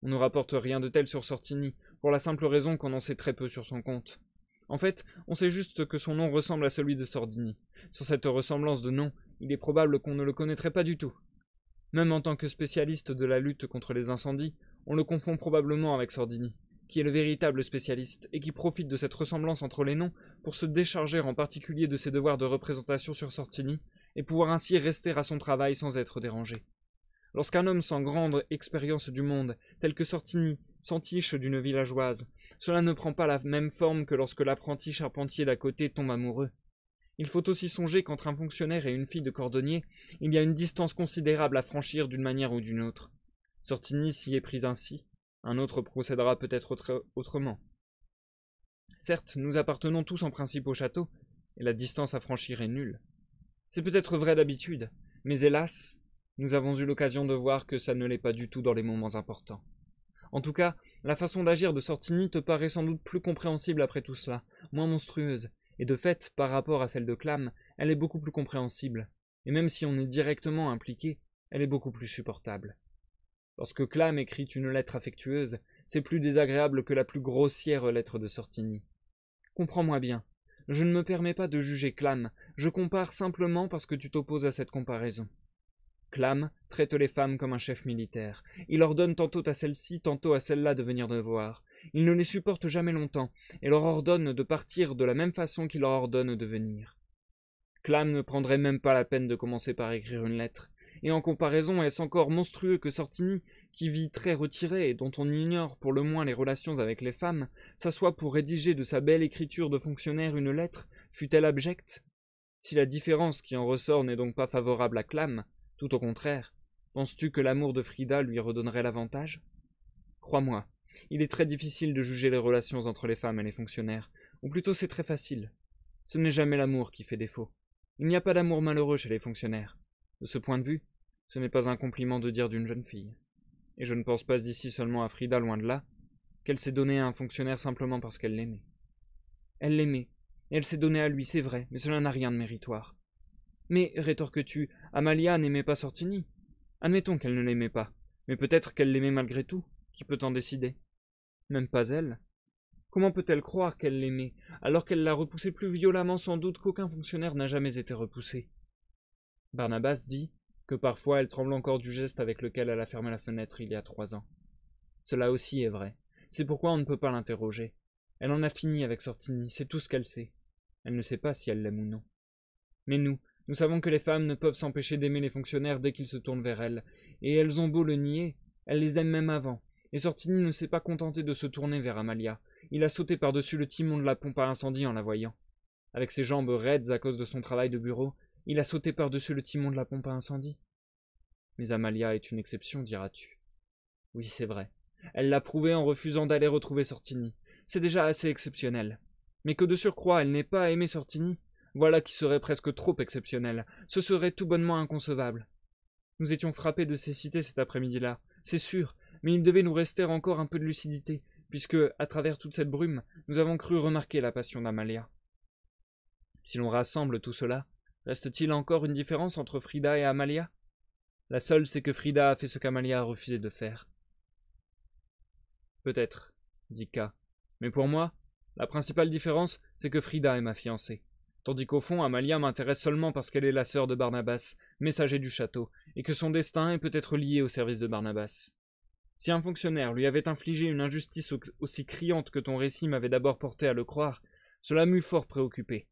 On ne rapporte rien de tel sur Sortini, pour la simple raison qu'on en sait très peu sur son compte. En fait, on sait juste que son nom ressemble à celui de Sortini. Sans cette ressemblance de nom, il est probable qu'on ne le connaîtrait pas du tout. Même en tant que spécialiste de la lutte contre les incendies, on le confond probablement avec Sortini, qui est le véritable spécialiste, et qui profite de cette ressemblance entre les noms pour se décharger en particulier de ses devoirs de représentation sur Sortini, et pouvoir ainsi rester à son travail sans être dérangé. Lorsqu'un homme sans grande expérience du monde, tel que Sortini, s'entiche d'une villageoise, cela ne prend pas la même forme que lorsque l'apprenti charpentier d'à côté tombe amoureux. Il faut aussi songer qu'entre un fonctionnaire et une fille de cordonnier, il y a une distance considérable à franchir d'une manière ou d'une autre. Sortini s'y est pris ainsi, un autre procédera peut-être autrement. Certes, nous appartenons tous en principe au château, et la distance à franchir est nulle. C'est peut-être vrai d'habitude, mais hélas, nous avons eu l'occasion de voir que ça ne l'est pas du tout dans les moments importants. En tout cas, la façon d'agir de Sortini te paraît sans doute plus compréhensible après tout cela, moins monstrueuse, et de fait, par rapport à celle de Clam, elle est beaucoup plus compréhensible, et même si on est directement impliqué, elle est beaucoup plus supportable. Lorsque Clam écrit une lettre affectueuse, c'est plus désagréable que la plus grossière lettre de Sortini. Comprends-moi bien, je ne me permets pas de juger Clam, je compare simplement parce que tu t'opposes à cette comparaison. Clam traite les femmes comme un chef militaire. Il ordonne tantôt à celle-ci, tantôt à celle-là de venir nous voir. Il ne les supporte jamais longtemps, et leur ordonne de partir de la même façon qu'il leur ordonne de venir. Clam ne prendrait même pas la peine de commencer par écrire une lettre, et en comparaison est-ce encore monstrueux que Sortini, qui vit très retiré et dont on ignore pour le moins les relations avec les femmes, s'assoit pour rédiger de sa belle écriture de fonctionnaire une lettre, fût-elle abjecte? Si la différence qui en ressort n'est donc pas favorable à Clam, tout au contraire, Penses-tu que l'amour de Frida lui redonnerait l'avantage? Crois-moi, il est très difficile de juger les relations entre les femmes et les fonctionnaires, ou plutôt c'est très facile. Ce n'est jamais l'amour qui fait défaut. Il n'y a pas d'amour malheureux chez les fonctionnaires. De ce point de vue, ce n'est pas un compliment de dire d'une jeune fille. Et je ne pense pas ici seulement à Frida, loin de là, qu'elle s'est donnée à un fonctionnaire simplement parce qu'elle l'aimait. Elle l'aimait, et elle s'est donnée à lui, c'est vrai, mais cela n'a rien de méritoire. Mais, rétorques-tu, Amalia n'aimait pas Sortini. Admettons qu'elle ne l'aimait pas, mais peut-être qu'elle l'aimait malgré tout. Qui peut en décider? Même pas elle. Comment peut-elle croire qu'elle l'aimait, alors qu'elle l'a repoussé plus violemment sans doute qu'aucun fonctionnaire n'a jamais été repoussé? Barnabas dit que parfois elle tremble encore du geste avec lequel elle a fermé la fenêtre il y a 3 ans. Cela aussi est vrai. C'est pourquoi on ne peut pas l'interroger. Elle en a fini avec Sortini, c'est tout ce qu'elle sait. Elle ne sait pas si elle l'aime ou non. Mais nous savons que les femmes ne peuvent s'empêcher d'aimer les fonctionnaires dès qu'ils se tournent vers elles, et elles ont beau le nier, elles les aiment même avant. Et Sortini ne s'est pas contenté de se tourner vers Amalia. Il a sauté par-dessus le timon de la pompe à incendie en la voyant. Avec ses jambes raides à cause de son travail de bureau, il a sauté par-dessus le timon de la pompe à incendie. Mais Amalia est une exception, diras-tu. Oui, c'est vrai. Elle l'a prouvé en refusant d'aller retrouver Sortini. C'est déjà assez exceptionnel. Mais que de surcroît elle n'ait pas aimé Sortini, voilà qui serait presque trop exceptionnel. Ce serait tout bonnement inconcevable. Nous étions frappés de cécité cet après-midi-là, c'est sûr, mais il devait nous rester encore un peu de lucidité, puisque, à travers toute cette brume, nous avons cru remarquer la passion d'Amalia. Si l'on rassemble tout cela, reste-t-il encore une différence entre Frida et Amalia? La seule, c'est que Frida a fait ce qu'Amalia a refusé de faire. Peut-être, dit K. Mais pour moi, la principale différence, c'est que Frida est ma fiancée. Tandis qu'au fond, Amalia m'intéresse seulement parce qu'elle est la sœur de Barnabas, messager du château, et que son destin est peut-être lié au service de Barnabas. Si un fonctionnaire lui avait infligé une injustice aussi criante que ton récit m'avait d'abord porté à le croire, cela m'eût fort préoccupé,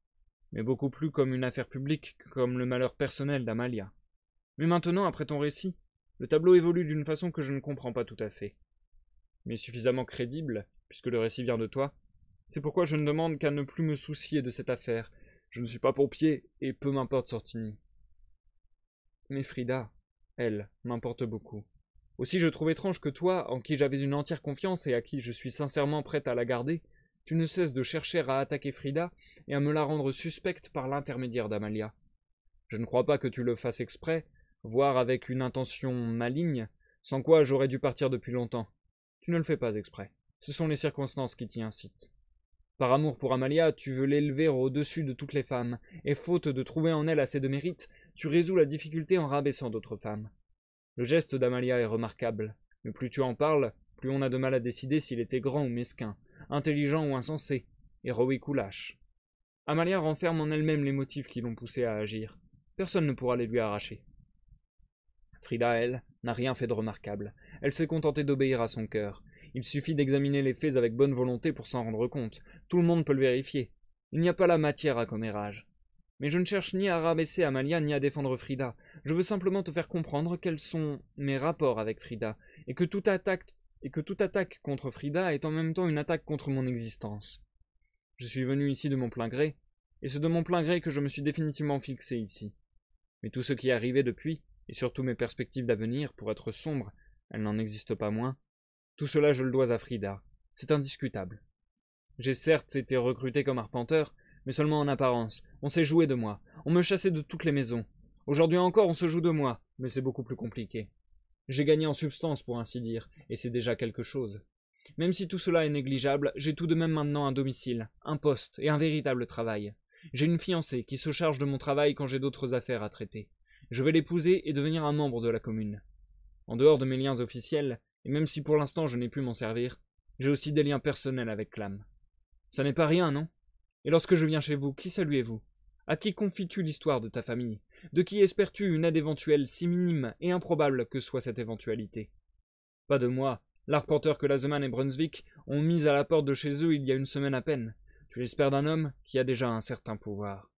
mais beaucoup plus comme une affaire publique que comme le malheur personnel d'Amalia. Mais maintenant, après ton récit, le tableau évolue d'une façon que je ne comprends pas tout à fait. Mais suffisamment crédible, puisque le récit vient de toi. C'est pourquoi je ne demande qu'à ne plus me soucier de cette affaire. Je ne suis pas pompier, et peu m'importe Sortini. Mais Frida, elle, m'importe beaucoup. Aussi je trouve étrange que toi, en qui j'avais une entière confiance et à qui je suis sincèrement prête à la garder, tu ne cesses de chercher à attaquer Frida et à me la rendre suspecte par l'intermédiaire d'Amalia. Je ne crois pas que tu le fasses exprès, voire avec une intention maligne, sans quoi j'aurais dû partir depuis longtemps. Tu ne le fais pas exprès. Ce sont les circonstances qui t'y incitent. Par amour pour Amalia, tu veux l'élever au-dessus de toutes les femmes, et faute de trouver en elle assez de mérite, tu résous la difficulté en rabaissant d'autres femmes. Le geste d'Amalia est remarquable, mais plus tu en parles, plus on a de mal à décider s'il était grand ou mesquin, intelligent ou insensé, héroïque ou lâche. Amalia renferme en elle-même les motifs qui l'ont poussée à agir. Personne ne pourra les lui arracher. Frida, elle, n'a rien fait de remarquable. Elle s'est contentée d'obéir à son cœur. Il suffit d'examiner les faits avec bonne volonté pour s'en rendre compte. Tout le monde peut le vérifier. Il n'y a pas la matière à commérage. Mais je ne cherche ni à rabaisser Amalia ni à défendre Frida. Je veux simplement te faire comprendre quels sont mes rapports avec Frida, et que toute attaque contre Frida est en même temps une attaque contre mon existence. Je suis venu ici de mon plein gré, et c'est de mon plein gré que je me suis définitivement fixé ici. Mais tout ce qui est arrivé depuis, et surtout mes perspectives d'avenir, pour être sombres, elles n'en existent pas moins, tout cela je le dois à Frida. C'est indiscutable. J'ai certes été recruté comme arpenteur, mais seulement en apparence. On s'est joué de moi. On me chassait de toutes les maisons. Aujourd'hui encore, on se joue de moi, mais c'est beaucoup plus compliqué. J'ai gagné en substance, pour ainsi dire, et c'est déjà quelque chose. Même si tout cela est négligeable, j'ai tout de même maintenant un domicile, un poste et un véritable travail. J'ai une fiancée qui se charge de mon travail quand j'ai d'autres affaires à traiter. Je vais l'épouser et devenir un membre de la commune. En dehors de mes liens officiels, et même si pour l'instant je n'ai pu m'en servir, j'ai aussi des liens personnels avec Clam. Ça n'est pas rien, non? Et lorsque je viens chez vous, qui saluez-vous? À qui confies-tu l'histoire de ta famille? De qui espères-tu une aide éventuelle si minime et improbable que soit cette éventualité? Pas de moi, l'arpenteur que Lazeman et Brunswick ont mis à la porte de chez eux il y a une semaine à peine. Tu l'espères d'un homme qui a déjà un certain pouvoir.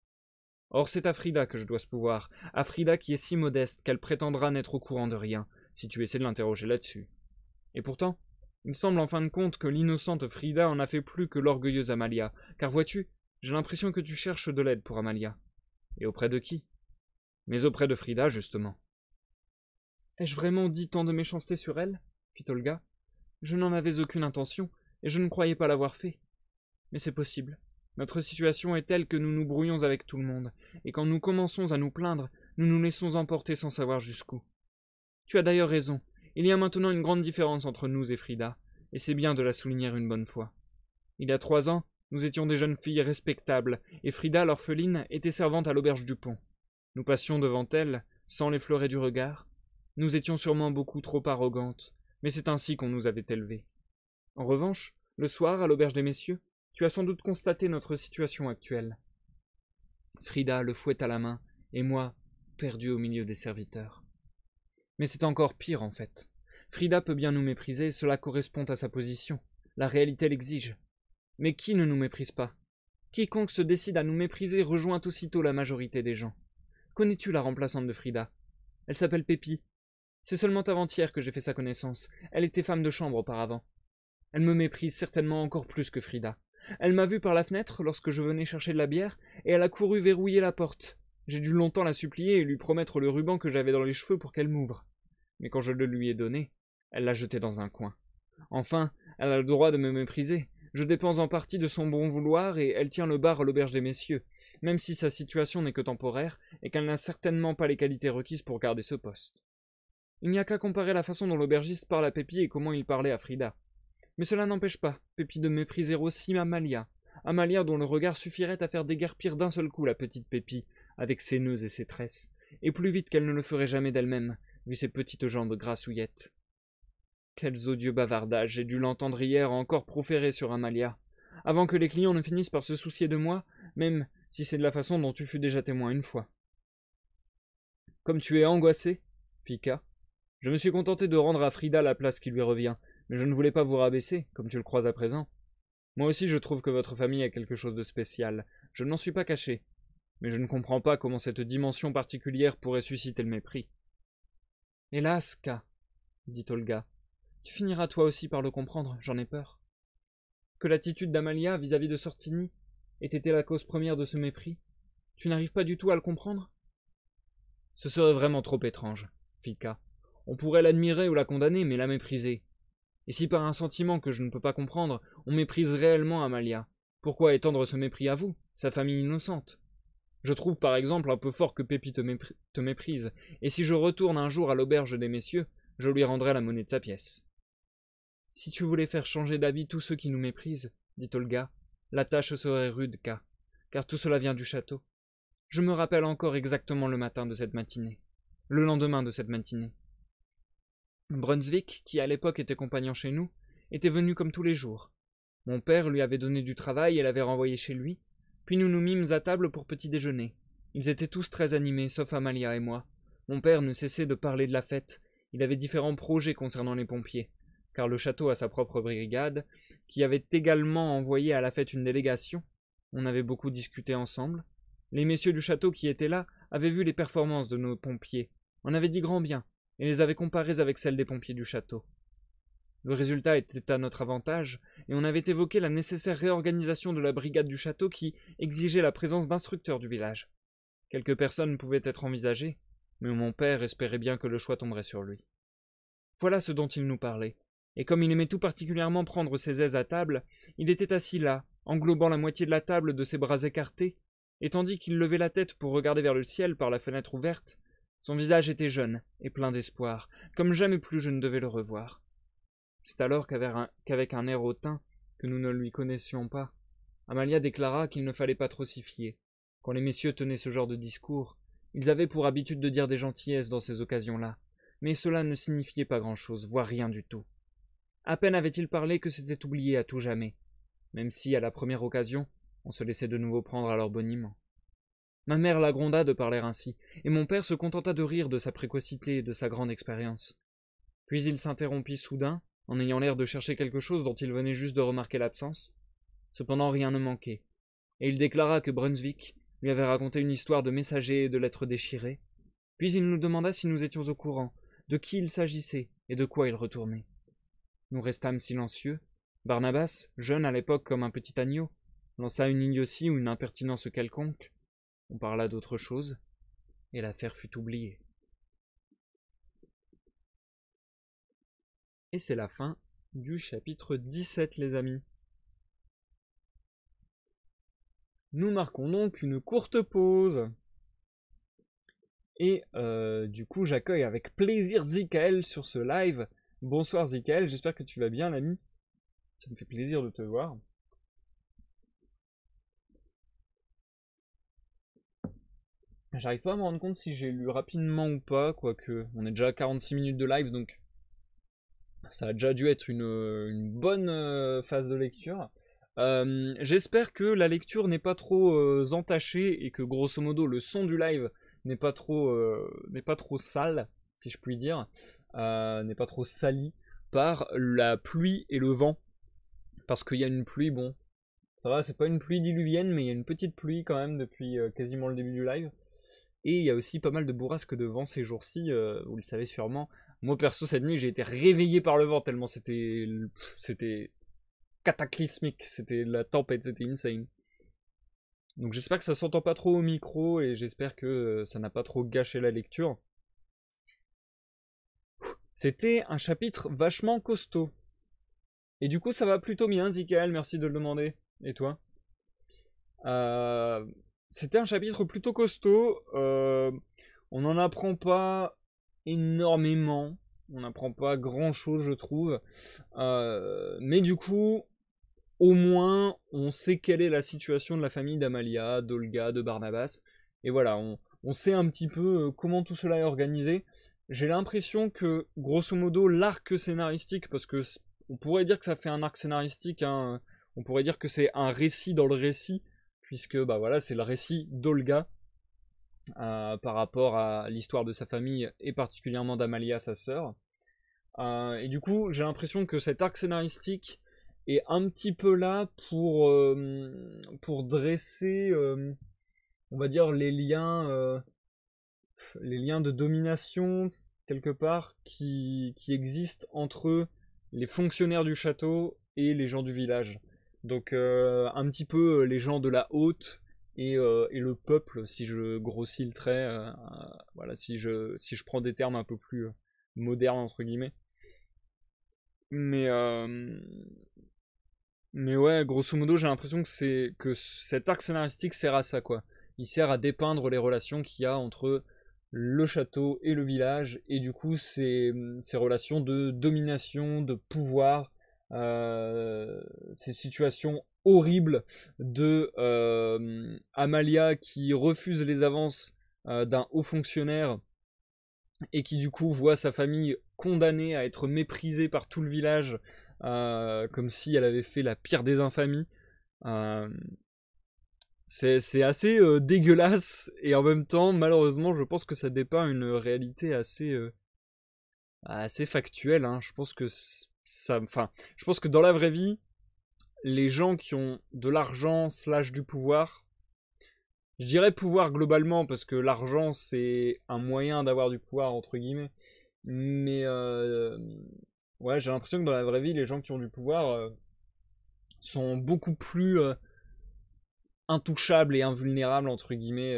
Or c'est à Frida que je dois ce pouvoir, à Frida qui est si modeste qu'elle prétendra n'être au courant de rien, si tu essaies de l'interroger là-dessus. Et pourtant, il semble en fin de compte que l'innocente Frida en a fait plus que l'orgueilleuse Amalia, car vois-tu, j'ai l'impression que tu cherches de l'aide pour Amalia. Et auprès de qui? Mais auprès de Frida, justement. Ai-je vraiment dit tant de méchanceté sur elle? Fit Olga. Je n'en avais aucune intention, et je ne croyais pas l'avoir fait. Mais c'est possible. Notre situation est telle que nous nous brouillons avec tout le monde, et quand nous commençons à nous plaindre, nous nous laissons emporter sans savoir jusqu'où. Tu as d'ailleurs raison, il y a maintenant une grande différence entre nous et Frida, et c'est bien de la souligner une bonne fois. Il y a 3 ans, nous étions des jeunes filles respectables, et Frida, l'orpheline, était servante à l'auberge du pont. Nous passions devant elle, sans l'effleurer du regard. Nous étions sûrement beaucoup trop arrogantes, mais c'est ainsi qu'on nous avait élevées. En revanche, le soir, à l'auberge des messieurs, tu as sans doute constaté notre situation actuelle. Frida, le fouet à la main, et moi, perdu au milieu des serviteurs. Mais c'est encore pire, en fait. Frida peut bien nous mépriser, cela correspond à sa position. La réalité l'exige. Mais qui ne nous méprise pas? Quiconque se décide à nous mépriser rejoint aussitôt la majorité des gens. Connais-tu la remplaçante de Frida? Elle s'appelle Pépi. C'est seulement avant-hier que j'ai fait sa connaissance. Elle était femme de chambre auparavant. Elle me méprise certainement encore plus que Frida. Elle m'a vu par la fenêtre lorsque je venais chercher de la bière, et elle a couru verrouiller la porte. J'ai dû longtemps la supplier et lui promettre le ruban que j'avais dans les cheveux pour qu'elle m'ouvre. Mais quand je le lui ai donné, elle l'a jeté dans un coin. Enfin, elle a le droit de me mépriser. Je dépends en partie de son bon vouloir et elle tient le bar à l'auberge des messieurs, même si sa situation n'est que temporaire et qu'elle n'a certainement pas les qualités requises pour garder ce poste. Il n'y a qu'à comparer la façon dont l'aubergiste parle à Pépi et comment il parlait à Frida. Mais cela n'empêche pas Pépi de mépriser aussi Amalia. Amalia dont le regard suffirait à faire déguerpir d'un seul coup la petite Pépi, avec ses nœuds et ses tresses, et plus vite qu'elle ne le ferait jamais d'elle-même, vu ses petites jambes grassouillettes. Quels odieux bavardages j'ai dû l'entendre hier encore proférer sur Amalia, avant que les clients ne finissent par se soucier de moi, même si c'est de la façon dont tu fus déjà témoin une fois. Comme tu es angoissé, fit K, je me suis contenté de rendre à Frida la place qui lui revient, mais je ne voulais pas vous rabaisser, comme tu le crois à présent. Moi aussi je trouve que votre famille a quelque chose de spécial, je ne m'en suis pas caché, mais je ne comprends pas comment cette dimension particulière pourrait susciter le mépris. Hélas, K, dit Olga, tu finiras toi aussi par le comprendre, j'en ai peur. Que l'attitude d'Amalia vis-à-vis de Sortini ait été la cause première de ce mépris, tu n'arrives pas du tout à le comprendre? Ce serait vraiment trop étrange, fit K. On pourrait l'admirer ou la condamner, mais la mépriser. Et si par un sentiment que je ne peux pas comprendre, on méprise réellement Amalia, pourquoi étendre ce mépris à vous, sa famille innocente? Je trouve par exemple un peu fort que Pépi te méprise, et si je retourne un jour à l'auberge des messieurs, je lui rendrai la monnaie de sa pièce. Si tu voulais faire changer d'avis tous ceux qui nous méprisent, dit Olga, la tâche serait rude, car tout cela vient du château. Je me rappelle encore exactement le matin de cette matinée, le lendemain de cette matinée. Brunswick, qui à l'époque était compagnon chez nous, était venu comme tous les jours. Mon père lui avait donné du travail et l'avait renvoyé chez lui, puis nous nous mîmes à table pour petit déjeuner. Ils étaient tous très animés, sauf Amalia et moi. Mon père ne cessait de parler de la fête. Il avait différents projets concernant les pompiers, car le château a sa propre brigade, qui avait également envoyé à la fête une délégation. On avait beaucoup discuté ensemble. Les messieurs du château qui étaient là avaient vu les performances de nos pompiers, en avaient dit grand bien, et les avaient comparées avec celles des pompiers du château. Le résultat était à notre avantage, et on avait évoqué la nécessaire réorganisation de la brigade du château qui exigeait la présence d'instructeurs du village. Quelques personnes pouvaient être envisagées, mais mon père espérait bien que le choix tomberait sur lui. Voilà ce dont il nous parlait, et comme il aimait tout particulièrement prendre ses aises à table, il était assis là, englobant la moitié de la table de ses bras écartés, et tandis qu'il levait la tête pour regarder vers le ciel par la fenêtre ouverte, son visage était jeune et plein d'espoir, comme jamais plus je ne devais le revoir. C'est alors qu'avec un air hautain que nous ne lui connaissions pas, Amalia déclara qu'il ne fallait pas trop s'y fier. Quand les messieurs tenaient ce genre de discours, ils avaient pour habitude de dire des gentillesses dans ces occasions-là, mais cela ne signifiait pas grand-chose, voire rien du tout. À peine avait-il parlé que c'était oublié à tout jamais, même si, à la première occasion, on se laissait de nouveau prendre à leur boniment. Ma mère la gronda de parler ainsi, et mon père se contenta de rire de sa précocité et de sa grande expérience. Puis il s'interrompit soudain, en ayant l'air de chercher quelque chose dont il venait juste de remarquer l'absence. Cependant rien ne manquait, et il déclara que Brunswick lui avait raconté une histoire de messagers et de lettres déchirées. Puis il nous demanda si nous étions au courant, de qui il s'agissait et de quoi il retournait. Nous restâmes silencieux. Barnabas, jeune à l'époque comme un petit agneau, lança une idiotie ou une impertinence quelconque. On parla d'autre chose, et l'affaire fut oubliée. Et c'est la fin du chapitre 17, les amis. Nous marquons donc une courte pause. Et du coup, j'accueille avec plaisir Zikael sur ce live. Bonsoir Zikael, j'espère que tu vas bien, l'ami. Ça me fait plaisir de te voir. J'arrive pas à me rendre compte si j'ai lu rapidement ou pas, quoique on est déjà à 46 minutes de live, donc ça a déjà dû être une bonne phase de lecture. J'espère que la lecture n'est pas trop entachée et que grosso modo le son du live n'est pas trop sale, si je puis dire, n'est pas trop sali par la pluie et le vent. Parce qu'il y a une pluie, bon, ça va, c'est pas une pluie diluvienne, mais il y a une petite pluie quand même depuis quasiment le début du live. Et il y a aussi pas mal de bourrasques de vent ces jours-ci, vous le savez sûrement. Moi perso cette nuit j'ai été réveillé par le vent tellement c'était cataclysmique, c'était la tempête, c'était insane. Donc j'espère que ça s'entend pas trop au micro et j'espère que ça n'a pas trop gâché la lecture. C'était un chapitre vachement costaud. Et du coup ça va plutôt bien Zikael, merci de le demander. Et toi? C'était un chapitre plutôt costaud. On n'en apprend pas énormément. On n'apprend pas grand chose, je trouve. Mais du coup, au moins, on sait quelle est la situation de la famille d'Amalia, d'Olga, de Barnabas. Et voilà, on sait un petit peu comment tout cela est organisé. J'ai l'impression que, grosso modo, l'arc scénaristique, parce que on pourrait dire que ça fait un arc scénaristique, hein, on pourrait dire que c'est un récit dans le récit, puisque bah voilà, c'est le récit d'Olga par rapport à l'histoire de sa famille et particulièrement d'Amalia, sa sœur. Et du coup, j'ai l'impression que cet arc scénaristique est un petit peu là pour dresser, on va dire, les liens de domination, quelque part, qui existent entre les fonctionnaires du château et les gens du village. Donc un petit peu les gens de la haute et le peuple, si je grossis le trait, voilà, si je prends des termes un peu plus modernes, entre guillemets. Mais ouais, grosso modo, j'ai l'impression que cet arc scénaristique sert à ça, quoi. Il sert à dépeindre les relations qu'il y a entre le château et le village, et du coup, ces relations de domination, de pouvoir, ces situations horribles de Amalia qui refuse les avances d'un haut fonctionnaire et qui du coup voit sa famille condamnée à être méprisée par tout le village comme si elle avait fait la pire des infamies. Euh, c'est assez dégueulasse et en même temps, malheureusement, je pense que ça dépeint une réalité assez factuelle. Hein. Je pense que je pense que dans la vraie vie, les gens qui ont de l'argent / du pouvoir, je dirais pouvoir globalement parce que l'argent c'est un moyen d'avoir du pouvoir entre guillemets, mais ouais, j'ai l'impression que dans la vraie vie, les gens qui ont du pouvoir sont beaucoup plus intouchables et invulnérables entre guillemets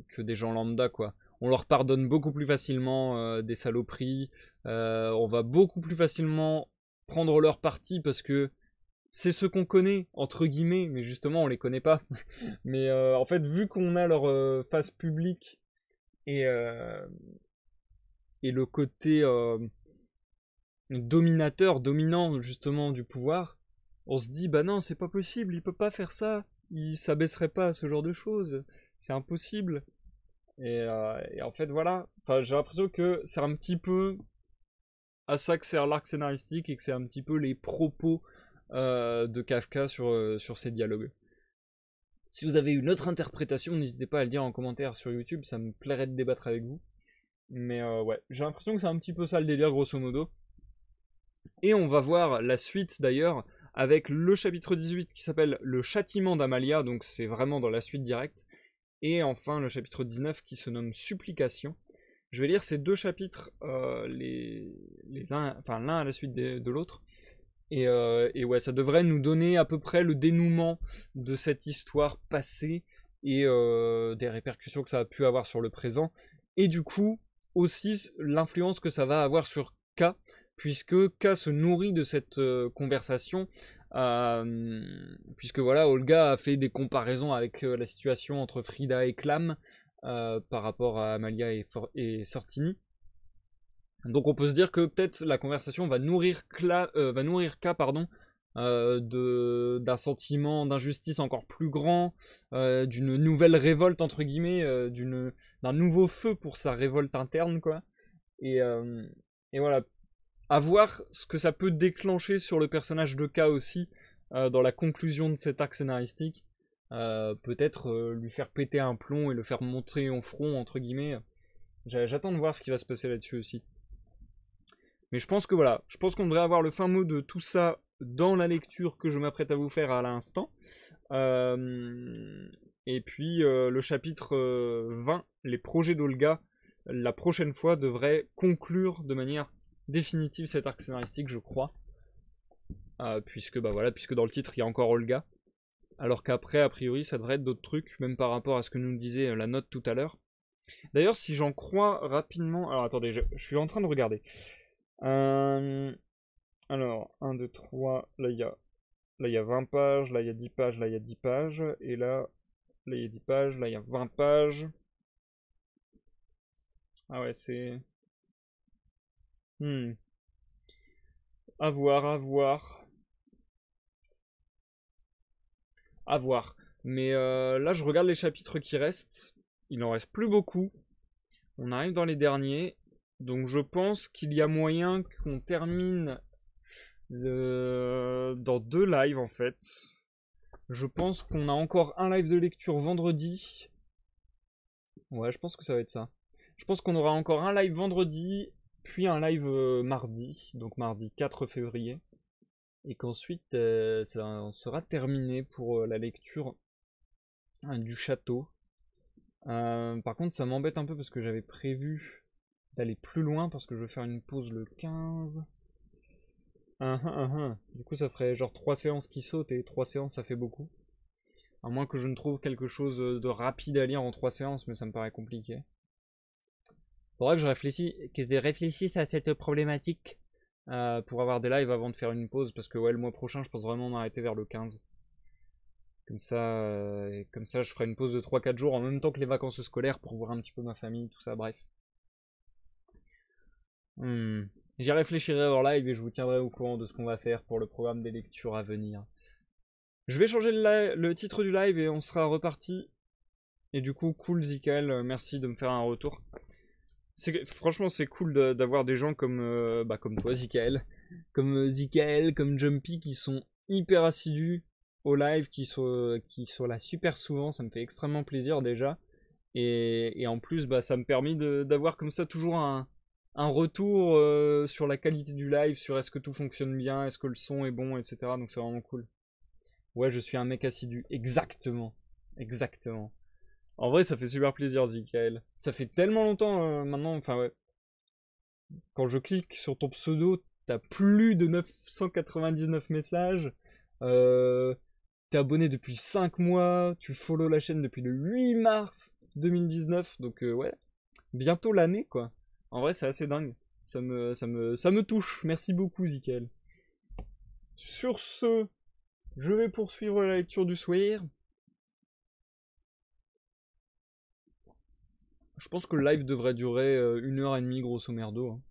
que des gens lambda quoi. On leur pardonne beaucoup plus facilement des saloperies, on va beaucoup plus facilement prendre leur parti parce que c'est ceux qu'on connaît entre guillemets, mais justement on les connaît pas. Mais en fait vu qu'on a leur face publique et le côté dominant justement du pouvoir, on se dit bah non c'est pas possible, il peut pas faire ça, il s'abaisserait pas à ce genre de choses, c'est impossible. Et en fait voilà, enfin, j'ai l'impression que c'est un petit peu à ça que sert l'arc scénaristique et que c'est un petit peu les propos de Kafka sur ces dialogues. Si vous avez une autre interprétation, n'hésitez pas à le dire en commentaire sur YouTube, ça me plairait de débattre avec vous. Mais ouais, j'ai l'impression que c'est un petit peu ça le délire grosso modo. Et on va voir la suite d'ailleurs avec le chapitre 18 qui s'appelle Le châtiment d'Amalia, donc c'est vraiment dans la suite directe. Et enfin le chapitre 19 qui se nomme Supplication. Je vais lire ces deux chapitres, l'un à la suite de l'autre. Et ouais, ça devrait nous donner à peu près le dénouement de cette histoire passée et des répercussions que ça a pu avoir sur le présent. Et du coup, aussi l'influence que ça va avoir sur K, puisque K se nourrit de cette conversation, puisque voilà, Olga a fait des comparaisons avec la situation entre Frida et Clam par rapport à Amalia et Sortini. Donc on peut se dire que peut-être la conversation va nourrir K, pardon, d'un sentiment d'injustice encore plus grand, d'une nouvelle révolte entre guillemets, d'un nouveau feu pour sa révolte interne, quoi. Et voilà, à voir ce que ça peut déclencher sur le personnage de K aussi, dans la conclusion de cet arc scénaristique. Peut-être lui faire péter un plomb et le faire monter en front, entre guillemets. J'attends de voir ce qui va se passer là-dessus aussi. Mais je pense que voilà, je pense qu'on devrait avoir le fin mot de tout ça dans la lecture que je m'apprête à vous faire à l'instant. Et puis le chapitre 20, les projets d'Olga, la prochaine fois devrait conclure de manière définitive cet arc scénaristique, je crois. Puisque dans le titre il y a encore Olga. Alors qu'après, a priori, ça devrait être d'autres trucs, même par rapport à ce que nous disait la note tout à l'heure. D'ailleurs, si j'en crois rapidement... Alors attendez, je suis en train de regarder. Alors, 1, 2, 3, là il y a 20 pages, là il y a 10 pages, là il y a 10 pages, et là il y a 10 pages, là il y a 20 pages. Ah ouais, c'est... À voir, à voir. À voir. Mais là, je regarde les chapitres qui restent. Il en reste plus beaucoup. On arrive dans les derniers. Donc je pense qu'il y a moyen qu'on termine dans 2 lives en fait. Je pense qu'on a encore un live de lecture vendredi. Ouais, je pense que ça va être ça. Je pense qu'on aura encore un live vendredi, puis un live mardi, donc mardi 4 février. Et qu'ensuite ça sera terminé pour la lecture du château. Par contre, ça m'embête un peu parce que j'avais prévu d'aller plus loin parce que je veux faire une pause le 15. Du coup, ça ferait genre 3 séances qui sautent et 3 séances ça fait beaucoup. À moins que je ne trouve quelque chose de rapide à lire en 3 séances, mais ça me paraît compliqué. Faudra que je réfléchisse à cette problématique pour avoir des lives avant de faire une pause parce que ouais, le mois prochain, je pense vraiment m'arrêter vers le 15. Comme ça, je ferai une pause de 3-4 jours en même temps que les vacances scolaires pour voir un petit peu ma famille, tout ça, bref. J'y réfléchirai hors live et je vous tiendrai au courant de ce qu'on va faire pour le programme des lectures à venir. Je vais changer le titre du live et on sera reparti. Et du coup, cool Zikael, merci de me faire un retour. Franchement, c'est cool d'avoir des gens comme toi, Zikael. Comme Zikael, comme Jumpy, qui sont hyper assidus au live, qui sont là super souvent. Ça me fait extrêmement plaisir déjà. Et en plus, ça me permet d'avoir comme ça toujours un retour sur la qualité du live, sur est-ce que tout fonctionne bien, est-ce que le son est bon, etc. Donc c'est vraiment cool. Ouais, je suis un mec assidu. Exactement. Exactement. En vrai, ça fait super plaisir, Zikael. Ça fait tellement longtemps maintenant, enfin ouais. Quand je clique sur ton pseudo, t'as plus de 999 messages. T'es abonné depuis 5 mois. Tu follow la chaîne depuis le 8 mars 2019. Donc ouais, bientôt l'année quoi. En vrai, c'est assez dingue. Ça me touche. Merci beaucoup, Zikael. Sur ce, je vais poursuivre la lecture du soir. Je pense que le live devrait durer 1h30 grosso merdo. Hein.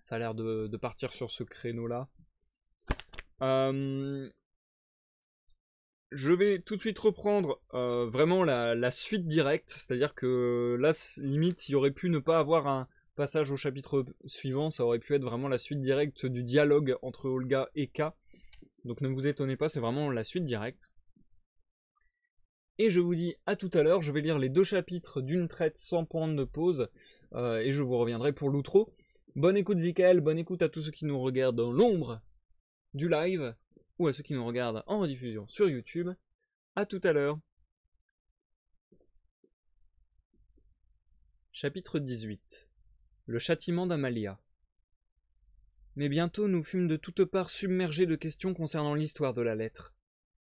Ça a l'air de partir sur ce créneau-là. Je vais tout de suite reprendre vraiment la suite directe. C'est-à-dire que là, limite, il aurait pu ne pas avoir un passage au chapitre suivant. Ça aurait pu être vraiment la suite directe du dialogue entre Olga et K. Donc ne vous étonnez pas, c'est vraiment la suite directe. Et je vous dis à tout à l'heure, je vais lire les 2 chapitres d'une traite sans prendre de pause. Et je vous reviendrai pour l'outro. Bonne écoute Zikael, bonne écoute à tous ceux qui nous regardent dans l'ombre du live. Ou à ceux qui nous regardent en rediffusion sur YouTube. À tout à l'heure. Chapitre 18. Le châtiment d'Amalia. Mais bientôt nous fûmes de toutes parts submergés de questions concernant l'histoire de la lettre.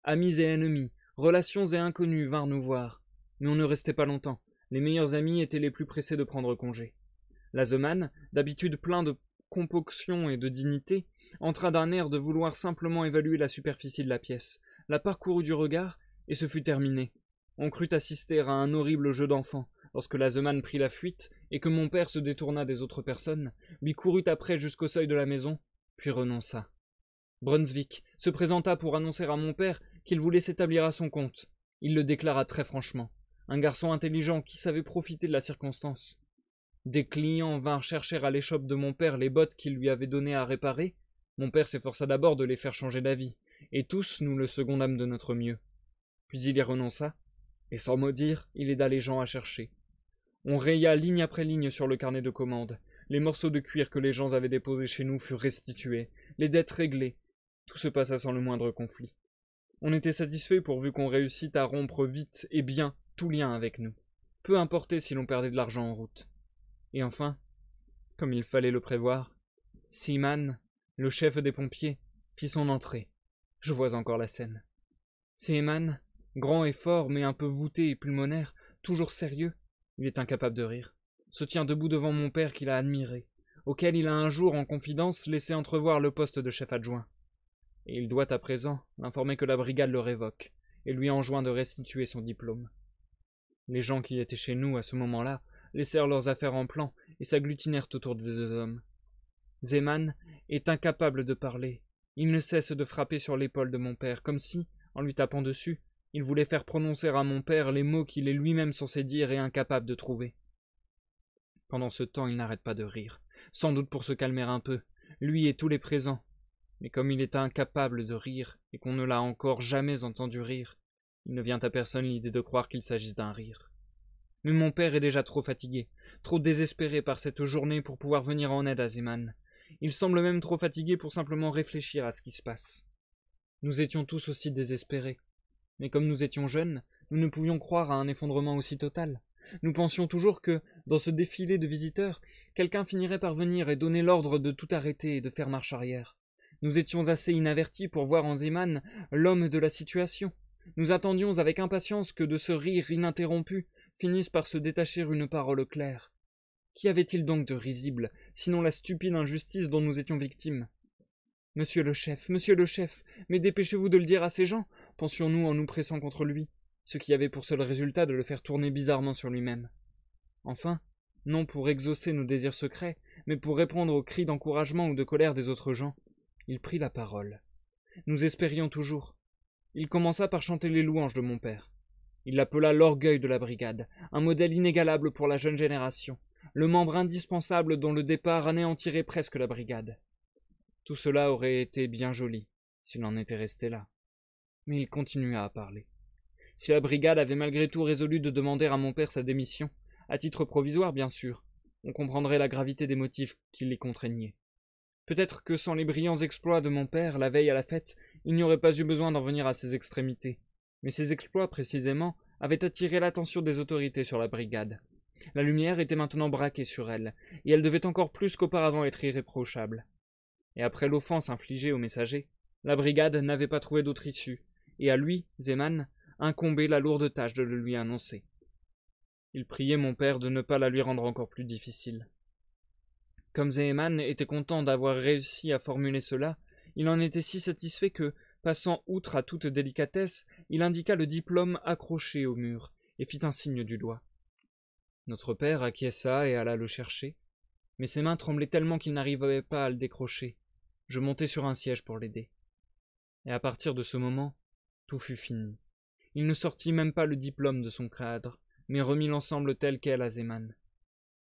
Amis et ennemis, relations et inconnus vinrent nous voir, mais on ne restait pas longtemps. Les meilleurs amis étaient les plus pressés de prendre congé. Lazeman, d'habitude plein de compunction et de dignité, entra d'un air de vouloir simplement évaluer la superficie de la pièce, la parcourut du regard, et ce fut terminé. On crut assister à un horrible jeu d'enfant, lorsque la Zeman prit la fuite, et que mon père se détourna des autres personnes, lui courut après jusqu'au seuil de la maison, puis renonça. Brunswick se présenta pour annoncer à mon père qu'il voulait s'établir à son compte. Il le déclara très franchement. Un garçon intelligent qui savait profiter de la circonstance. Des clients vinrent chercher à l'échoppe de mon père les bottes qu'il lui avait données à réparer. Mon père s'efforça d'abord de les faire changer d'avis, et tous nous le secondâmes de notre mieux. Puis il y renonça, et sans mot dire, il aida les gens à chercher. On raya ligne après ligne sur le carnet de commande. Les morceaux de cuir que les gens avaient déposés chez nous furent restitués, les dettes réglées. Tout se passa sans le moindre conflit. On était satisfait pourvu qu'on réussît à rompre vite et bien tout lien avec nous. Peu importait si l'on perdait de l'argent en route. Et enfin, comme il fallait le prévoir, Seaman, le chef des pompiers, fit son entrée. Je vois encore la scène. Seaman, grand et fort, mais un peu voûté et pulmonaire, toujours sérieux, il est incapable de rire, se tient debout devant mon père qu'il a admiré, auquel il a un jour, en confidence, laissé entrevoir le poste de chef adjoint. Et il doit à présent l'informer que la brigade le révoque, et lui enjoint de restituer son diplôme. Les gens qui étaient chez nous à ce moment-là laissèrent leurs affaires en plan et s'agglutinèrent autour des deux hommes. Zeman est incapable de parler. Il ne cesse de frapper sur l'épaule de mon père, comme si, en lui tapant dessus, il voulait faire prononcer à mon père les mots qu'il est lui-même censé dire et incapable de trouver. Pendant ce temps, il n'arrête pas de rire, sans doute pour se calmer un peu, lui et tous les présents. Mais comme il est incapable de rire, et qu'on ne l'a encore jamais entendu rire, il ne vient à personne l'idée de croire qu'il s'agisse d'un rire. Mais mon père est déjà trop fatigué, trop désespéré par cette journée pour pouvoir venir en aide à Zeman. Il semble même trop fatigué pour simplement réfléchir à ce qui se passe. Nous étions tous aussi désespérés. Mais comme nous étions jeunes, nous ne pouvions croire à un effondrement aussi total. Nous pensions toujours que, dans ce défilé de visiteurs, quelqu'un finirait par venir et donner l'ordre de tout arrêter et de faire marche arrière. Nous étions assez inavertis pour voir en Zeman l'homme de la situation. Nous attendions avec impatience que de ce rire ininterrompu finisse par se détacher une parole claire. Qu'y avait-il donc de risible, sinon la stupide injustice dont nous étions victimes? Monsieur le chef, mais dépêchez-vous de le dire à ces gens, pensions-nous en nous pressant contre lui, ce qui avait pour seul résultat de le faire tourner bizarrement sur lui-même. Enfin, non pour exaucer nos désirs secrets, mais pour répondre aux cris d'encouragement ou de colère des autres gens, il prit la parole. Nous espérions toujours. Il commença par chanter les louanges de mon père. Il l'appela l'orgueil de la brigade, un modèle inégalable pour la jeune génération, le membre indispensable dont le départ anéantirait presque la brigade. Tout cela aurait été bien joli, s'il en était resté là. Mais il continua à parler. Si la brigade avait malgré tout résolu de demander à mon père sa démission, à titre provisoire bien sûr, on comprendrait la gravité des motifs qui les contraignaient. Peut-être que sans les brillants exploits de mon père, la veille à la fête, il n'y aurait pas eu besoin d'en venir à ces extrémités. Mais ces exploits, précisément, avaient attiré l'attention des autorités sur la brigade. La lumière était maintenant braquée sur elle, et elle devait encore plus qu'auparavant être irréprochable. Et après l'offense infligée au messager, la brigade n'avait pas trouvé d'autre issue, et à lui, Zeman, incombait la lourde tâche de le lui annoncer. Il priait mon père de ne pas la lui rendre encore plus difficile. Comme Zeman était content d'avoir réussi à formuler cela, il en était si satisfait que, passant outre à toute délicatesse, il indiqua le diplôme accroché au mur, et fit un signe du doigt. Notre père acquiesça et alla le chercher, mais ses mains tremblaient tellement qu'il n'arrivait pas à le décrocher. Je montai sur un siège pour l'aider. Et à partir de ce moment, tout fut fini. Il ne sortit même pas le diplôme de son cadre, mais remit l'ensemble tel quel à Zeman.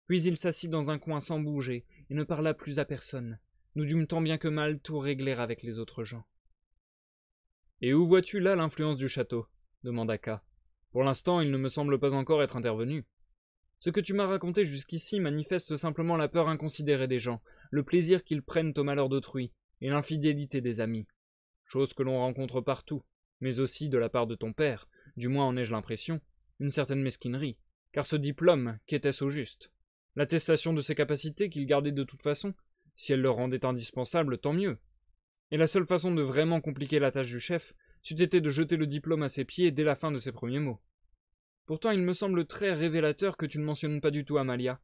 Puis il s'assit dans un coin sans bouger et ne parla plus à personne. Nous dûmes tant bien que mal tout régler avec les autres gens. « Et où vois-tu là l'influence du château » demanda K. « Pour l'instant, il ne me semble pas encore être intervenu. Ce que tu m'as raconté jusqu'ici manifeste simplement la peur inconsidérée des gens, le plaisir qu'ils prennent au malheur d'autrui, et l'infidélité des amis. Chose que l'on rencontre partout, mais aussi de la part de ton père, du moins en ai-je l'impression, une certaine mesquinerie, car ce diplôme, qu'était-ce au juste? L'attestation de ses capacités qu'il gardait de toute façon, si elle le rendait indispensable, tant mieux. Et la seule façon de vraiment compliquer la tâche du chef, c'eût été de jeter le diplôme à ses pieds dès la fin de ses premiers mots. Pourtant il me semble très révélateur que tu ne mentionnes pas du tout Amalia.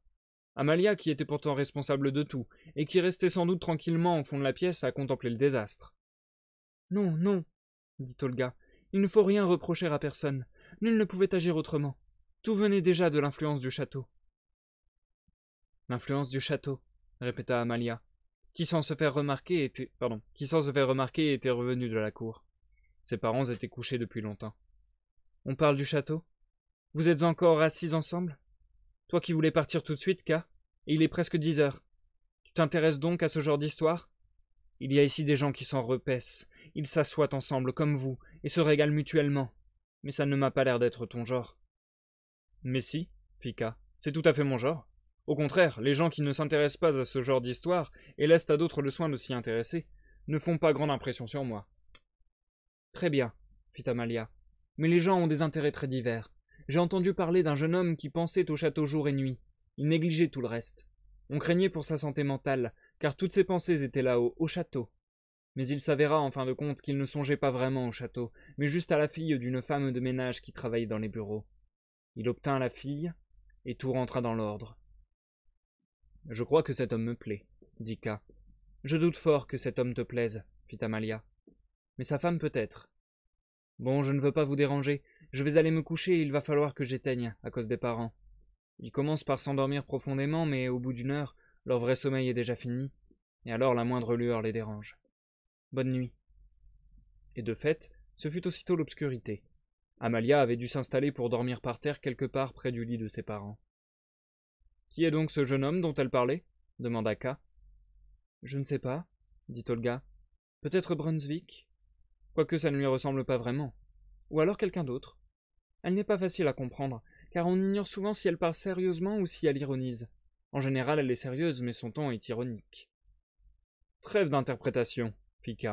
Amalia qui était pourtant responsable de tout, et qui restait sans doute tranquillement au fond de la pièce à contempler le désastre. Non, non, dit Olga, il ne faut rien reprocher à personne. Nul ne pouvait agir autrement. Tout venait déjà de l'influence du château. L'influence du château, répéta Amalia, qui sans se faire remarquer était revenu de la cour. Ses parents étaient couchés depuis longtemps. On parle du château? Vous êtes encore assis ensemble? Toi qui voulais partir tout de suite, K, et il est presque 10 heures. Tu t'intéresses donc à ce genre d'histoire? Il y a ici des gens qui s'en repaissent. Ils s'assoient ensemble comme vous, et se régalent mutuellement. Mais ça ne m'a pas l'air d'être ton genre. Mais si, fit K, c'est tout à fait mon genre. Au contraire, les gens qui ne s'intéressent pas à ce genre d'histoire, et laissent à d'autres le soin de s'y intéresser, ne font pas grande impression sur moi. Très bien, fit Amalia. Mais les gens ont des intérêts très divers. J'ai entendu parler d'un jeune homme qui pensait au château jour et nuit. Il négligeait tout le reste. On craignait pour sa santé mentale, car toutes ses pensées étaient là-haut, au château. Mais il s'avéra en fin de compte qu'il ne songeait pas vraiment au château, mais juste à la fille d'une femme de ménage qui travaillait dans les bureaux. Il obtint la fille, et tout rentra dans l'ordre. Je crois que cet homme me plaît, dit K. Je doute fort que cet homme te plaise, fit Amalia. Mais sa femme peut-être. Bon, je ne veux pas vous déranger. Je vais aller me coucher et il va falloir que j'éteigne, à cause des parents. Ils commencent par s'endormir profondément, mais au bout d'une heure, leur vrai sommeil est déjà fini, et alors la moindre lueur les dérange. Bonne nuit. Et de fait, ce fut aussitôt l'obscurité. Amalia avait dû s'installer pour dormir par terre quelque part près du lit de ses parents. Qui est donc ce jeune homme dont elle parlait? Demanda K. Je ne sais pas, dit Olga. Peut-être Brunswick? Quoique ça ne lui ressemble pas vraiment. Ou alors quelqu'un d'autre. Elle n'est pas facile à comprendre, car on ignore souvent si elle parle sérieusement ou si elle ironise. En général, elle est sérieuse, mais son ton est ironique. Trêve d'interprétation, fit K.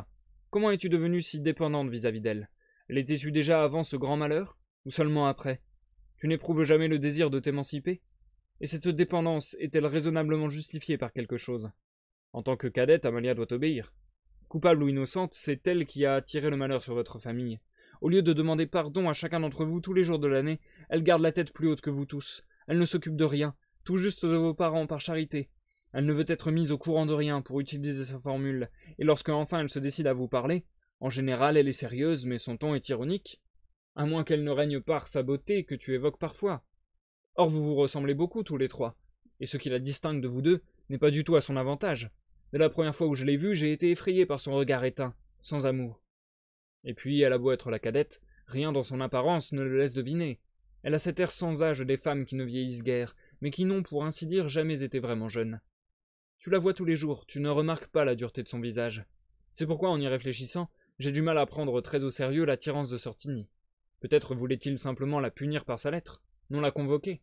Comment es-tu devenue si dépendante vis-à-vis d'elle? L'étais-tu déjà avant ce grand malheur, ou seulement après? Tu n'éprouves jamais le désir de t'émanciper? Et cette dépendance est-elle raisonnablement justifiée par quelque chose? En tant que cadette, Amalia doit obéir. Coupable ou innocente, c'est elle qui a attiré le malheur sur votre famille. Au lieu de demander pardon à chacun d'entre vous tous les jours de l'année, elle garde la tête plus haute que vous tous. Elle ne s'occupe de rien, tout juste de vos parents par charité. Elle ne veut être mise au courant de rien pour utiliser sa formule, et lorsque enfin elle se décide à vous parler, en général elle est sérieuse, mais son ton est ironique. À moins qu'elle ne règne par sa beauté que tu évoques parfois. Or vous vous ressemblez beaucoup tous les trois, et ce qui la distingue de vous deux n'est pas du tout à son avantage. Dès la première fois où je l'ai vue, j'ai été effrayé par son regard éteint, sans amour. Et puis, elle a beau être la cadette, rien dans son apparence ne le laisse deviner. Elle a cet air sans âge des femmes qui ne vieillissent guère, mais qui n'ont, pour ainsi dire, jamais été vraiment jeunes. Tu la vois tous les jours, tu ne remarques pas la dureté de son visage. C'est pourquoi, en y réfléchissant, j'ai du mal à prendre très au sérieux l'attirance de Sortini. Peut-être voulait-il simplement la punir par sa lettre, non la convoquer.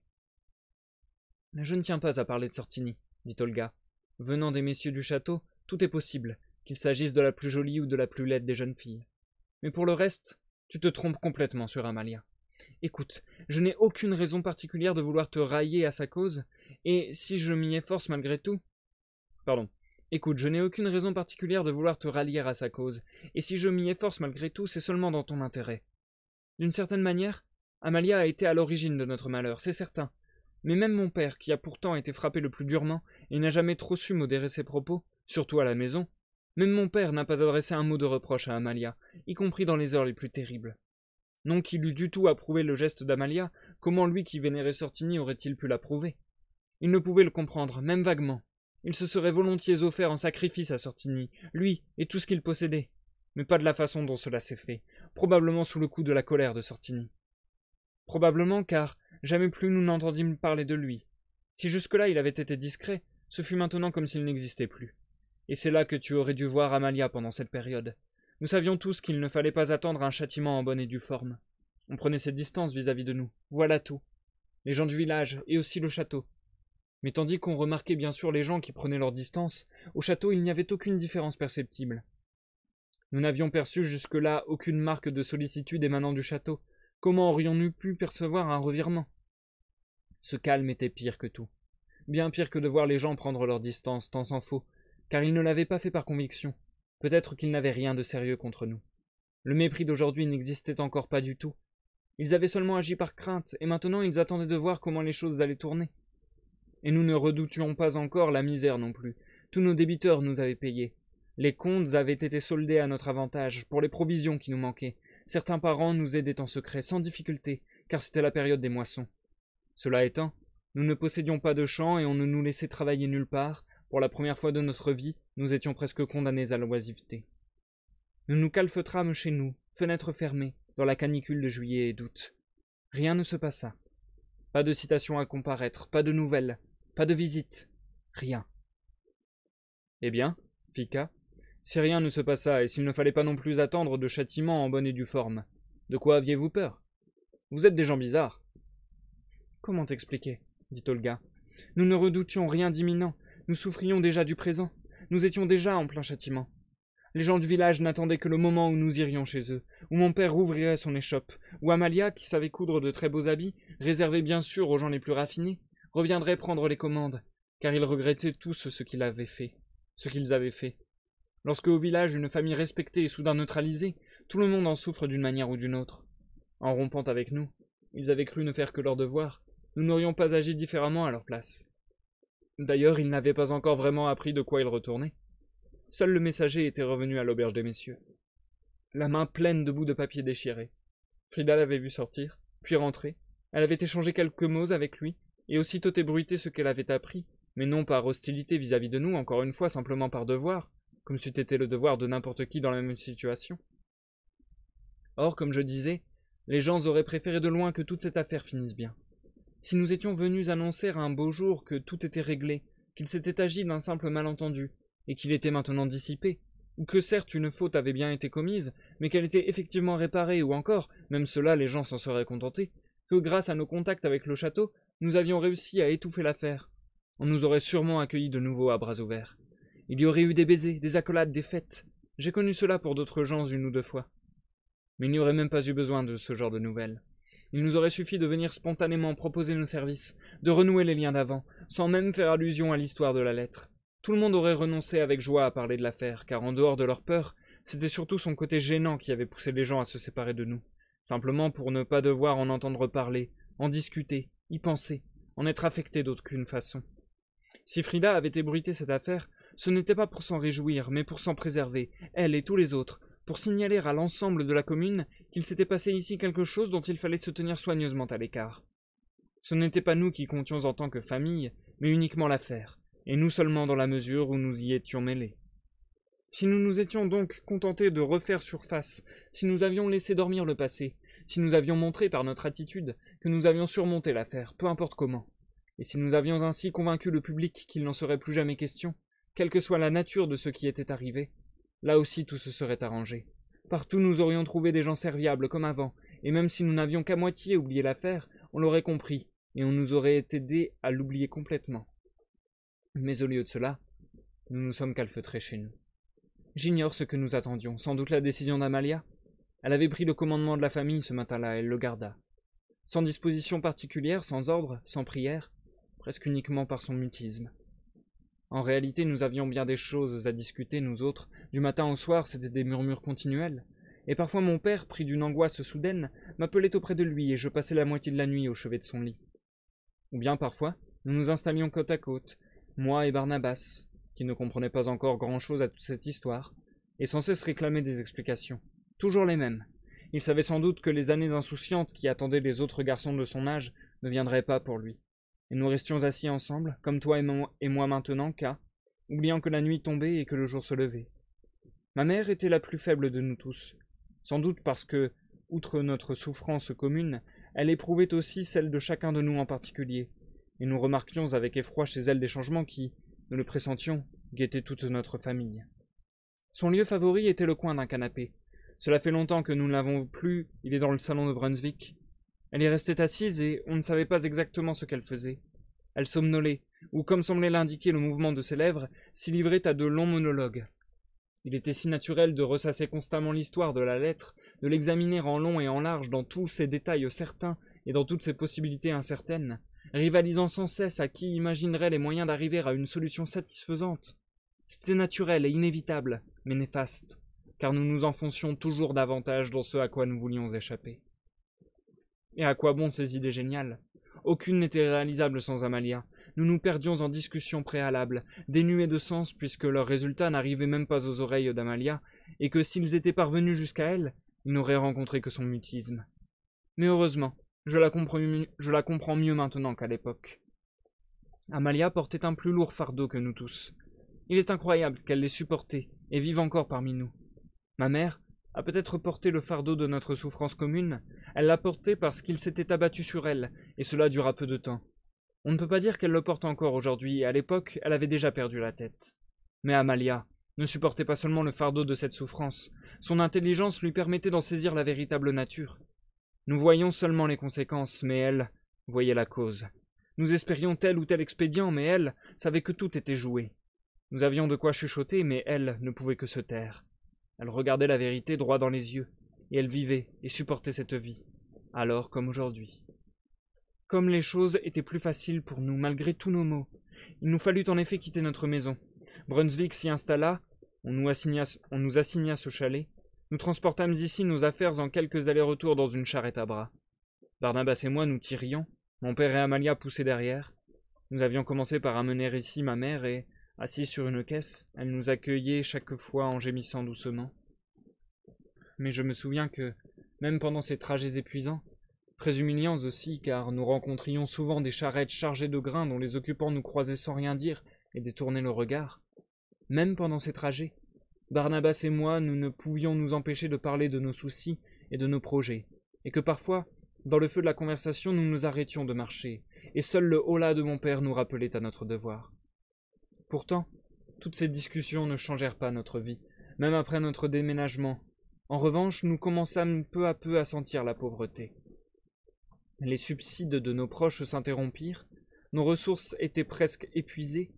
Je ne tiens pas à parler de Sortini, dit Olga. Venant des messieurs du château, tout est possible, qu'il s'agisse de la plus jolie ou de la plus laide des jeunes filles. Mais pour le reste, tu te trompes complètement sur Amalia. Écoute, je n'ai aucune raison particulière de vouloir te railler à sa cause, et si je m'y efforce malgré tout... Écoute, je n'ai aucune raison particulière de vouloir te rallier à sa cause, et si je m'y efforce malgré tout, c'est seulement dans ton intérêt. D'une certaine manière, Amalia a été à l'origine de notre malheur, c'est certain. Mais même mon père, qui a pourtant été frappé le plus durement, et n'a jamais trop su modérer ses propos, surtout à la maison, même mon père n'a pas adressé un mot de reproche à Amalia, y compris dans les heures les plus terribles. Non qu'il eût du tout approuvé le geste d'Amalia, comment lui qui vénérait Sortini aurait-il pu l'approuver? Il ne pouvait le comprendre, même vaguement. Il se serait volontiers offert en sacrifice à Sortini, lui et tout ce qu'il possédait, mais pas de la façon dont cela s'est fait, probablement sous le coup de la colère de Sortini. Probablement car jamais plus nous n'entendîmes parler de lui. Si jusque-là il avait été discret, ce fut maintenant comme s'il n'existait plus. Et c'est là que tu aurais dû voir Amalia pendant cette période. Nous savions tous qu'il ne fallait pas attendre un châtiment en bonne et due forme. On prenait ses distances vis-à-vis de nous, voilà tout. Les gens du village, et aussi le château. Mais tandis qu'on remarquait bien sûr les gens qui prenaient leur distance, au château il n'y avait aucune différence perceptible. Nous n'avions perçu jusque-là aucune marque de sollicitude émanant du château. Comment aurions-nous pu percevoir un revirement? Ce calme était pire que tout. Bien pire que de voir les gens prendre leur distance, tant s'en faut, car ils ne l'avaient pas fait par conviction. Peut-être qu'ils n'avaient rien de sérieux contre nous. Le mépris d'aujourd'hui n'existait encore pas du tout. Ils avaient seulement agi par crainte, et maintenant ils attendaient de voir comment les choses allaient tourner. Et nous ne redoutions pas encore la misère non plus. Tous nos débiteurs nous avaient payés. Les comptes avaient été soldés à notre avantage, pour les provisions qui nous manquaient. Certains parents nous aidaient en secret, sans difficulté, car c'était la période des moissons. Cela étant, nous ne possédions pas de champs et on ne nous laissait travailler nulle part. Pour la première fois de notre vie, nous étions presque condamnés à l'oisiveté. Nous nous calfeutrâmes chez nous, fenêtres fermées, dans la canicule de juillet et d'août. Rien ne se passa. Pas de citations à comparaître, pas de nouvelles, pas de visites, rien. Eh bien, fit K, si rien ne se passa et s'il ne fallait pas non plus attendre de châtiment en bonne et due forme, de quoi aviez-vous peur? Vous êtes des gens bizarres. Comment expliquer? Dit Olga. Nous ne redoutions rien d'imminent, nous souffrions déjà du présent, nous étions déjà en plein châtiment. Les gens du village n'attendaient que le moment où nous irions chez eux, où mon père rouvrirait son échoppe, où Amalia, qui savait coudre de très beaux habits, réservés bien sûr aux gens les plus raffinés, reviendrait prendre les commandes, car ils regrettaient tous ce qu'ils avaient fait. Lorsque au village une famille respectée est soudain neutralisée, tout le monde en souffre d'une manière ou d'une autre. En rompant avec nous, ils avaient cru ne faire que leur devoir, nous n'aurions pas agi différemment à leur place. D'ailleurs, ils n'avaient pas encore vraiment appris de quoi ils retournaient. Seul le messager était revenu à l'auberge des messieurs, la main pleine de bouts de papier déchirés. Frida l'avait vu sortir, puis rentrer. Elle avait échangé quelques mots avec lui, et aussitôt ébruité ce qu'elle avait appris, mais non par hostilité vis-à-vis de nous, encore une fois, simplement par devoir, comme c'eût été le devoir de n'importe qui dans la même situation. Or, comme je disais, les gens auraient préféré de loin que toute cette affaire finisse bien. Si nous étions venus annoncer un beau jour que tout était réglé, qu'il s'était agi d'un simple malentendu, et qu'il était maintenant dissipé, ou que certes une faute avait bien été commise, mais qu'elle était effectivement réparée, ou encore, même cela les gens s'en seraient contentés, que grâce à nos contacts avec le château, nous avions réussi à étouffer l'affaire. On nous aurait sûrement accueillis de nouveau à bras ouverts. Il y aurait eu des baisers, des accolades, des fêtes. J'ai connu cela pour d'autres gens une ou deux fois. Mais il n'y aurait même pas eu besoin de ce genre de nouvelles. Il nous aurait suffi de venir spontanément proposer nos services, de renouer les liens d'avant, sans même faire allusion à l'histoire de la lettre. Tout le monde aurait renoncé avec joie à parler de l'affaire, car en dehors de leur peur, c'était surtout son côté gênant qui avait poussé les gens à se séparer de nous, simplement pour ne pas devoir en entendre parler, en discuter, y penser, en être affecté d'aucune façon. Si Frida avait ébruité cette affaire, ce n'était pas pour s'en réjouir, mais pour s'en préserver, elle et tous les autres, pour signaler à l'ensemble de la commune qu'il s'était passé ici quelque chose dont il fallait se tenir soigneusement à l'écart. Ce n'était pas nous qui comptions en tant que famille, mais uniquement l'affaire, et nous seulement dans la mesure où nous y étions mêlés. Si nous nous étions donc contentés de refaire surface, si nous avions laissé dormir le passé, si nous avions montré par notre attitude que nous avions surmonté l'affaire, peu importe comment, et si nous avions ainsi convaincu le public qu'il n'en serait plus jamais question, quelle que soit la nature de ce qui était arrivé, là aussi tout se serait arrangé. Partout nous aurions trouvé des gens serviables comme avant, et même si nous n'avions qu'à moitié oublié l'affaire, on l'aurait compris, et on nous aurait aidé à l'oublier complètement. Mais au lieu de cela, nous nous sommes calfeutrés chez nous. J'ignore ce que nous attendions, sans doute la décision d'Amalia. Elle avait pris le commandement de la famille ce matin-là, elle le garda. Sans disposition particulière, sans ordre, sans prière, presque uniquement par son mutisme. En réalité, nous avions bien des choses à discuter, nous autres. Du matin au soir, c'était des murmures continuels. Et parfois mon père, pris d'une angoisse soudaine, m'appelait auprès de lui et je passais la moitié de la nuit au chevet de son lit. Ou bien parfois, nous nous installions côte à côte, moi et Barnabas, qui ne comprenait pas encore grand-chose à toute cette histoire, et sans cesse réclamait des explications. Toujours les mêmes. Il savait sans doute que les années insouciantes qui attendaient les autres garçons de son âge ne viendraient pas pour lui. Et nous restions assis ensemble, comme toi et moi maintenant, K, oubliant que la nuit tombait et que le jour se levait. Ma mère était la plus faible de nous tous, sans doute parce que, outre notre souffrance commune, elle éprouvait aussi celle de chacun de nous en particulier, et nous remarquions avec effroi chez elle des changements qui, nous le pressentions, guettaient toute notre famille. Son lieu favori était le coin d'un canapé. Cela fait longtemps que nous ne l'avons plus, il est dans le salon de Brunswick. Elle y restait assise et on ne savait pas exactement ce qu'elle faisait. Elle somnolait, ou comme semblait l'indiquer le mouvement de ses lèvres, s'y livrait à de longs monologues. Il était si naturel de ressasser constamment l'histoire de la lettre, de l'examiner en long et en large dans tous ses détails certains et dans toutes ses possibilités incertaines, rivalisant sans cesse à qui imaginerait les moyens d'arriver à une solution satisfaisante. C'était naturel et inévitable, mais néfaste, car nous nous enfoncions toujours davantage dans ce à quoi nous voulions échapper. Et à quoi bon ces idées géniales? Aucune n'était réalisable sans Amalia. nous nous perdions en discussions préalables, dénuées de sens puisque leurs résultats n'arrivaient même pas aux oreilles d'Amalia, et que s'ils étaient parvenus jusqu'à elle, ils n'auraient rencontré que son mutisme. Mais heureusement, je la comprends mieux maintenant qu'à l'époque. Amalia portait un plus lourd fardeau que nous tous. Il est incroyable qu'elle l'ait supporté et vive encore parmi nous. Ma mère a peut-être porté le fardeau de notre souffrance commune, elle l'a porté parce qu'il s'était abattu sur elle, et cela dura peu de temps. On ne peut pas dire qu'elle le porte encore aujourd'hui, et à l'époque, elle avait déjà perdu la tête. Mais Amalia ne supportait pas seulement le fardeau de cette souffrance, son intelligence lui permettait d'en saisir la véritable nature. Nous voyions seulement les conséquences, mais elle voyait la cause. Nous espérions tel ou tel expédient, mais elle savait que tout était joué. Nous avions de quoi chuchoter, mais elle ne pouvait que se taire. Elle regardait la vérité droit dans les yeux, et elle vivait et supportait cette vie, alors comme aujourd'hui. Comme les choses étaient plus faciles pour nous malgré tous nos maux, il nous fallut en effet quitter notre maison. Brunswick s'y installa, on nous assigna ce chalet, nous transportâmes ici nos affaires en quelques allers-retours dans une charrette à bras. Barnabas et moi nous tirions, mon père et Amalia poussaient derrière. Nous avions commencé par amener ici ma mère et, assise sur une caisse, elle nous accueillait chaque fois en gémissant doucement. Mais je me souviens que, même pendant ces trajets épuisants, très humiliants aussi, car nous rencontrions souvent des charrettes chargées de grains dont les occupants nous croisaient sans rien dire et détournaient le regard, même pendant ces trajets, Barnabas et moi, nous ne pouvions nous empêcher de parler de nos soucis et de nos projets, et que parfois, dans le feu de la conversation, nous nous arrêtions de marcher, et seul le holà de mon père nous rappelait à notre devoir. Pourtant, toutes ces discussions ne changèrent pas notre vie, même après notre déménagement. En revanche, nous commençâmes peu à peu à sentir la pauvreté. Les subsides de nos proches s'interrompirent, nos ressources étaient presque épuisées,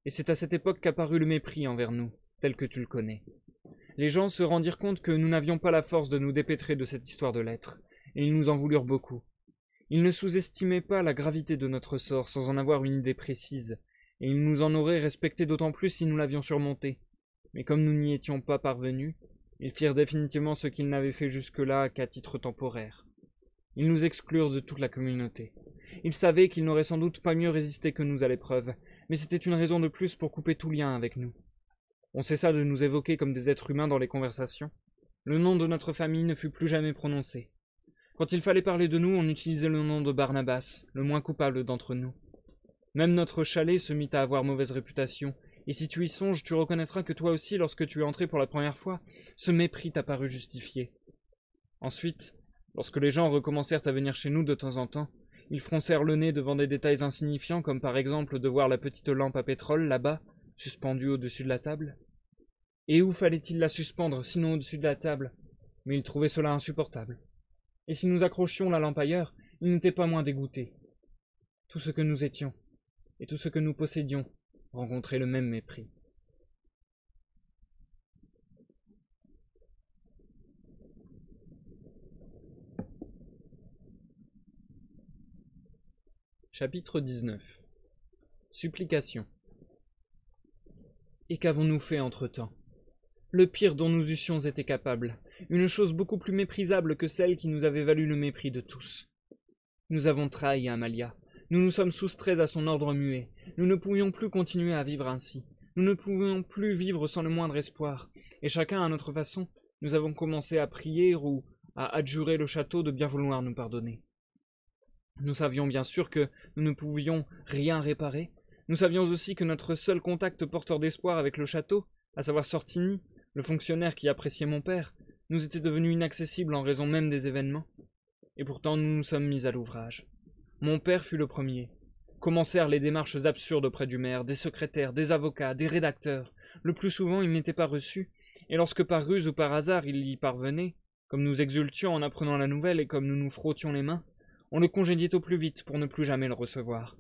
et c'est à cette époque qu'apparut le mépris envers nous, tel que tu le connais. Les gens se rendirent compte que nous n'avions pas la force de nous dépêtrer de cette histoire de lettres, et ils nous en voulurent beaucoup. Ils ne sous-estimaient pas la gravité de notre sort sans en avoir une idée précise, et ils nous en auraient respecté d'autant plus si nous l'avions surmonté. Mais comme nous n'y étions pas parvenus, ils firent définitivement ce qu'ils n'avaient fait jusque-là qu'à titre temporaire. Ils nous exclurent de toute la communauté. Ils savaient qu'ils n'auraient sans doute pas mieux résisté que nous à l'épreuve, mais c'était une raison de plus pour couper tout lien avec nous. On cessa de nous évoquer comme des êtres humains dans les conversations. Le nom de notre famille ne fut plus jamais prononcé. Quand il fallait parler de nous, on utilisait le nom de Barnabas, le moins coupable d'entre nous. Même notre chalet se mit à avoir mauvaise réputation, et si tu y songes, tu reconnaîtras que toi aussi, lorsque tu es entré pour la première fois, ce mépris t'a paru justifié. Ensuite, lorsque les gens recommencèrent à venir chez nous de temps en temps, ils froncèrent le nez devant des détails insignifiants, comme par exemple de voir la petite lampe à pétrole là-bas, suspendue au-dessus de la table. Et où fallait-il la suspendre, sinon au-dessus de la table? Mais ils trouvaient cela insupportable. Et si nous accrochions la lampe ailleurs, ils n'étaient pas moins dégoûtés. Tout ce que nous étions, et tout ce que nous possédions, rencontrait le même mépris. Chapitre 19. Supplication. Et qu'avons-nous fait entre-temps? Le pire dont nous eussions été capables, une chose beaucoup plus méprisable que celle qui nous avait valu le mépris de tous. Nous avons trahi Amalia, nous nous sommes soustraits à son ordre muet, nous ne pouvions plus continuer à vivre ainsi, nous ne pouvions plus vivre sans le moindre espoir, et chacun à notre façon, nous avons commencé à prier ou à adjurer le château de bien vouloir nous pardonner. Nous savions bien sûr que nous ne pouvions rien réparer, nous savions aussi que notre seul contact porteur d'espoir avec le château, à savoir Sortini, le fonctionnaire qui appréciait mon père, nous était devenu inaccessible en raison même des événements. Et pourtant nous nous sommes mis à l'ouvrage. Mon père fut le premier. Commencèrent les démarches absurdes auprès du maire, des secrétaires, des avocats, des rédacteurs. Le plus souvent il n'était pas reçu, et lorsque par ruse ou par hasard il y parvenait, comme nous exultions en apprenant la nouvelle et comme nous nous frottions les mains, on le congédiait au plus vite pour ne plus jamais le recevoir.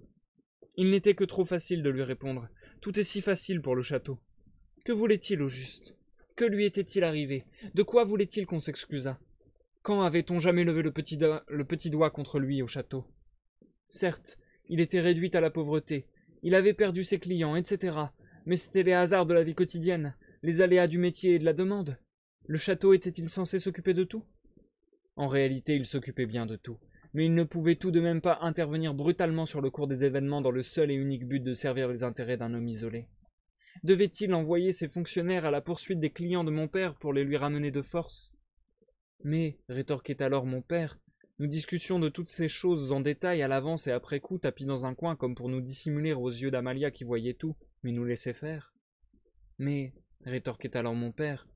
Il n'était que trop facile de lui répondre. Tout est si facile pour le château. Que voulait-il au juste? Que lui était-il arrivé? De quoi voulait-il qu'on s'excusât? Quand avait-on jamais levé le petit doigt contre lui au château? Certes, il était réduit à la pauvreté, il avait perdu ses clients, etc. Mais c'étaient les hasards de la vie quotidienne, les aléas du métier et de la demande. Le château était-il censé s'occuper de tout? En réalité, il s'occupait bien de tout, mais il ne pouvait tout de même pas intervenir brutalement sur le cours des événements dans le seul et unique but de servir les intérêts d'un homme isolé. Devait-il envoyer ses fonctionnaires à la poursuite des clients de mon père pour les lui ramener de force? Mais, rétorquait alors mon père, nous discutions de toutes ces choses en détail à l'avance et après coup, tapis dans un coin comme pour nous dissimuler aux yeux d'Amalia qui voyait tout, mais nous laissait faire. Mais, rétorquait alors mon père,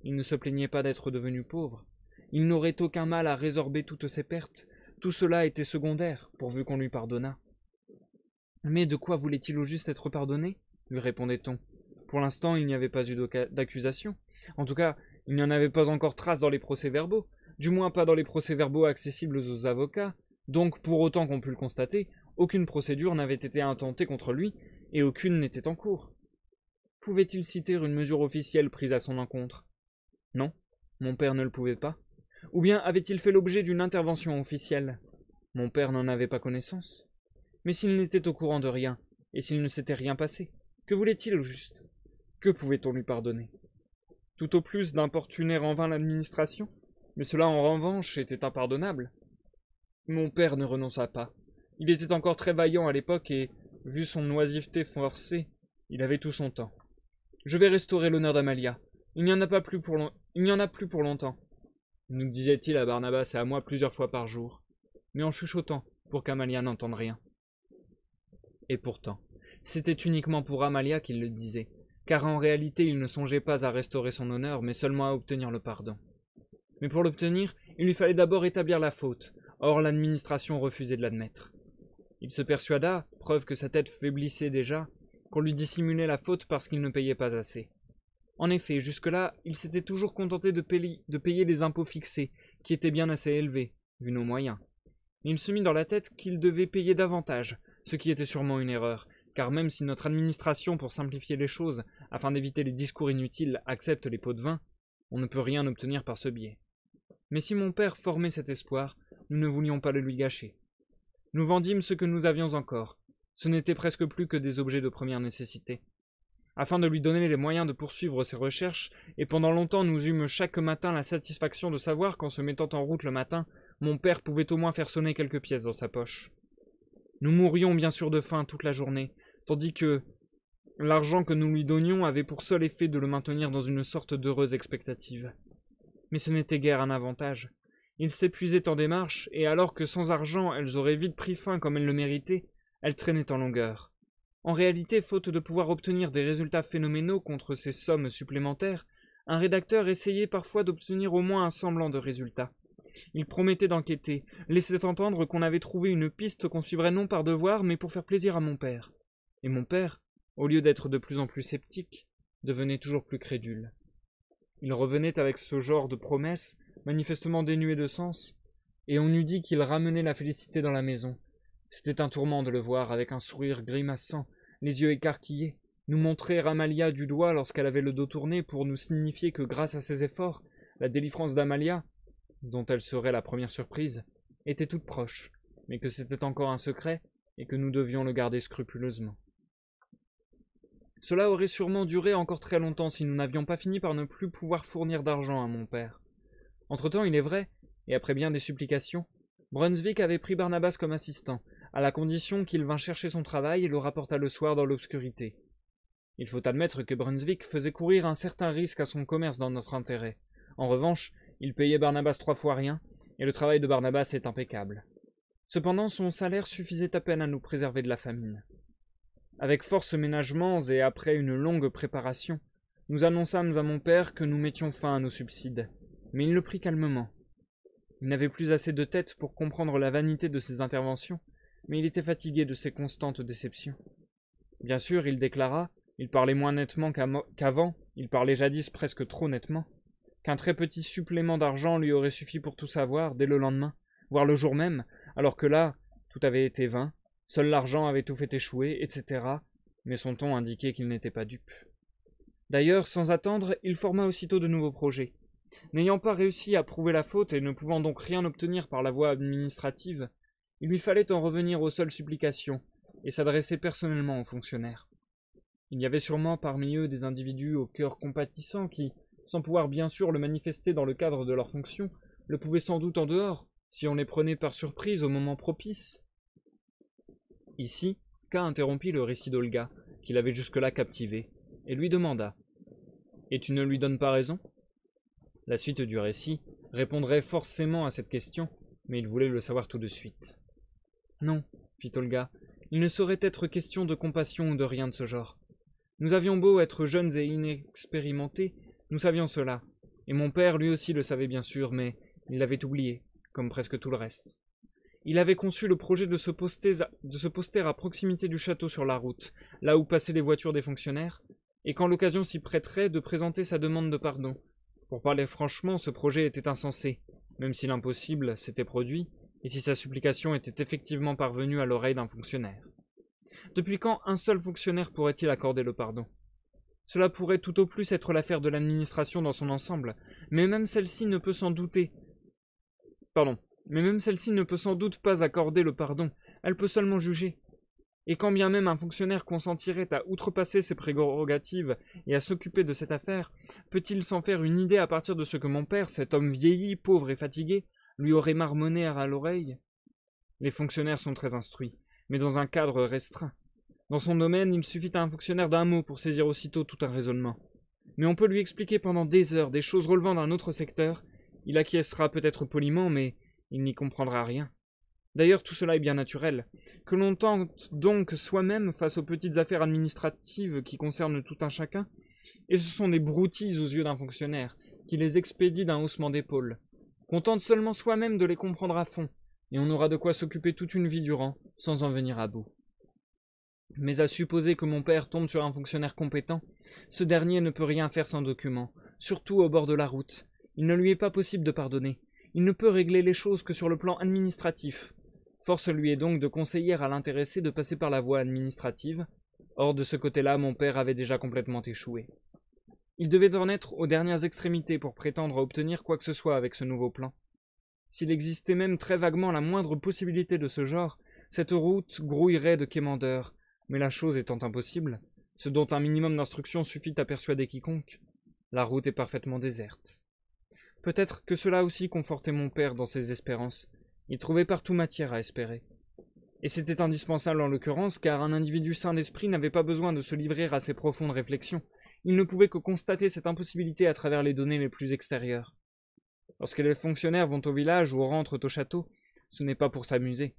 il ne se plaignait pas d'être devenu pauvre. Il n'aurait aucun mal à résorber toutes ses pertes. Tout cela était secondaire, pourvu qu'on lui pardonnât. Mais de quoi voulait-il au juste être pardonné? Lui répondait-on. Pour l'instant, il n'y avait pas eu d'accusation. En tout cas, il n'y en avait pas encore trace dans les procès-verbaux, du moins pas dans les procès-verbaux accessibles aux avocats, donc pour autant qu'on pût le constater, aucune procédure n'avait été intentée contre lui, et aucune n'était en cours. Pouvait-il citer une mesure officielle prise à son encontre? Non, mon père ne le pouvait pas. Ou bien avait-il fait l'objet d'une intervention officielle? Mon père n'en avait pas connaissance. Mais s'il n'était au courant de rien, et s'il ne s'était rien passé, que voulait-il au juste? Que pouvait-on lui pardonner? Tout au plus d'importuner en vain l'administration, mais cela en revanche était impardonnable. Mon père ne renonça pas. Il était encore très vaillant à l'époque et, vu son oisiveté forcée, il avait tout son temps. Je vais restaurer l'honneur d'Amalia. Il n'y en a plus pour longtemps, nous disait-il à Barnabas et à moi plusieurs fois par jour, mais en chuchotant pour qu'Amalia n'entende rien. Et pourtant, c'était uniquement pour Amalia qu'il le disait, car en réalité il ne songeait pas à restaurer son honneur, mais seulement à obtenir le pardon. Mais pour l'obtenir, il lui fallait d'abord établir la faute, or l'administration refusait de l'admettre. Il se persuada, preuve que sa tête faiblissait déjà, qu'on lui dissimulait la faute parce qu'il ne payait pas assez. En effet, jusque-là, il s'était toujours contenté de payer les impôts fixés, qui étaient bien assez élevés, vu nos moyens. Il se mit dans la tête qu'il devait payer davantage, ce qui était sûrement une erreur, car même si notre administration, pour simplifier les choses, afin d'éviter les discours inutiles, accepte les pots de vin, on ne peut rien obtenir par ce biais. Mais si mon père formait cet espoir, nous ne voulions pas le lui gâcher. Nous vendîmes ce que nous avions encore. Ce n'était presque plus que des objets de première nécessité. Afin de lui donner les moyens de poursuivre ses recherches, et pendant longtemps nous eûmes chaque matin la satisfaction de savoir qu'en se mettant en route le matin, mon père pouvait au moins faire sonner quelques pièces dans sa poche. Nous mourions bien sûr de faim toute la journée, tandis que l'argent que nous lui donnions avait pour seul effet de le maintenir dans une sorte d'heureuse expectative. Mais ce n'était guère un avantage. Il s'épuisait en démarches, et alors que sans argent elles auraient vite pris fin comme elles le méritaient, elles traînaient en longueur. En réalité, faute de pouvoir obtenir des résultats phénoménaux contre ces sommes supplémentaires, un rédacteur essayait parfois d'obtenir au moins un semblant de résultat. Il promettait d'enquêter, laissait entendre qu'on avait trouvé une piste qu'on suivrait non par devoir, mais pour faire plaisir à mon père. Et mon père, au lieu d'être de plus en plus sceptique, devenait toujours plus crédule. Il revenait avec ce genre de promesses, manifestement dénuées de sens, et on eût dit qu'il ramenait la félicité dans la maison. C'était un tourment de le voir, avec un sourire grimaçant, les yeux écarquillés, nous montrer Amalia du doigt lorsqu'elle avait le dos tourné pour nous signifier que grâce à ses efforts, la délivrance d'Amalia, dont elle serait la première surprise, était toute proche, mais que c'était encore un secret et que nous devions le garder scrupuleusement. Cela aurait sûrement duré encore très longtemps si nous n'avions pas fini par ne plus pouvoir fournir d'argent à mon père. Entre-temps, il est vrai, et après bien des supplications, Brunswick avait pris Barnabas comme assistant, à la condition qu'il vînt chercher son travail et le rapportât le soir dans l'obscurité. Il faut admettre que Brunswick faisait courir un certain risque à son commerce dans notre intérêt. En revanche, il payait Barnabas 3 fois rien, et le travail de Barnabas est impeccable. Cependant, son salaire suffisait à peine à nous préserver de la famine. Avec force ménagements et après une longue préparation, nous annonçâmes à mon père que nous mettions fin à nos subsides, mais il le prit calmement. Il n'avait plus assez de tête pour comprendre la vanité de ses interventions, mais il était fatigué de ses constantes déceptions. Bien sûr, il déclara, il parlait moins nettement qu'avant, il parlait jadis presque trop nettement, qu'un très petit supplément d'argent lui aurait suffi pour tout savoir dès le lendemain, voire le jour même, alors que là, tout avait été vain, seul l'argent avait tout fait échouer, etc., mais son ton indiquait qu'il n'était pas dupe. D'ailleurs, sans attendre, il forma aussitôt de nouveaux projets. N'ayant pas réussi à prouver la faute et ne pouvant donc rien obtenir par la voie administrative, il lui fallait en revenir aux seules supplications et s'adresser personnellement aux fonctionnaires. Il y avait sûrement parmi eux des individus au cœur compatissant qui, sans pouvoir bien sûr le manifester dans le cadre de leurs fonctions, le pouvaient sans doute en dehors, si on les prenait par surprise au moment propice. Ici, K interrompit le récit d'Olga, qu'il avait jusque-là captivé, et lui demanda « Et tu ne lui donnes pas raison ?» La suite du récit répondrait forcément à cette question, mais il voulait le savoir tout de suite. « Non, fit Olga, il ne saurait être question de compassion ou de rien de ce genre. Nous avions beau être jeunes et inexpérimentés, nous savions cela, et mon père lui aussi le savait bien sûr, mais il l'avait oublié, comme presque tout le reste. Il avait conçu le projet de se poster à proximité du château sur la route, là où passaient les voitures des fonctionnaires, et quand l'occasion s'y prêterait de présenter sa demande de pardon. Pour parler franchement, ce projet était insensé, même si l'impossible s'était produit, et si sa supplication était effectivement parvenue à l'oreille d'un fonctionnaire. Depuis quand un seul fonctionnaire pourrait-il accorder le pardon? Cela pourrait tout au plus être l'affaire de l'administration dans son ensemble, mais même celle-ci ne peut sans doute pas accorder le pardon, elle peut seulement juger. Et quand bien même un fonctionnaire consentirait à outrepasser ses prérogatives et à s'occuper de cette affaire, peut-il s'en faire une idée à partir de ce que mon père, cet homme vieilli, pauvre et fatigué, lui aurait marmonné à l'oreille? Les fonctionnaires sont très instruits, mais dans un cadre restreint. Dans son domaine, il suffit à un fonctionnaire d'un mot pour saisir aussitôt tout un raisonnement. Mais on peut lui expliquer pendant des heures des choses relevant d'un autre secteur, il acquiescera peut-être poliment, mais il n'y comprendra rien. D'ailleurs, tout cela est bien naturel. Que l'on tente donc soi-même face aux petites affaires administratives qui concernent tout un chacun, et ce sont des broutilles aux yeux d'un fonctionnaire, qui les expédie d'un haussement d'épaule. Qu'on tente seulement soi-même de les comprendre à fond, et on aura de quoi s'occuper toute une vie durant, sans en venir à bout. Mais à supposer que mon père tombe sur un fonctionnaire compétent, ce dernier ne peut rien faire sans document, surtout au bord de la route. Il ne lui est pas possible de pardonner. Il ne peut régler les choses que sur le plan administratif. Force lui est donc de conseiller à l'intéressé de passer par la voie administrative. Or, de ce côté-là, mon père avait déjà complètement échoué. Il devait en être aux dernières extrémités pour prétendre à obtenir quoi que ce soit avec ce nouveau plan. S'il existait même très vaguement la moindre possibilité de ce genre, cette route grouillerait de quémandeurs. Mais la chose étant impossible, ce dont un minimum d'instruction suffit à persuader quiconque, la route est parfaitement déserte. Peut-être que cela aussi confortait mon père dans ses espérances. Il trouvait partout matière à espérer. Et c'était indispensable en l'occurrence, car un individu sain d'esprit n'avait pas besoin de se livrer à ces profondes réflexions. Il ne pouvait que constater cette impossibilité à travers les données les plus extérieures. Lorsque les fonctionnaires vont au village ou rentrent au château, ce n'est pas pour s'amuser.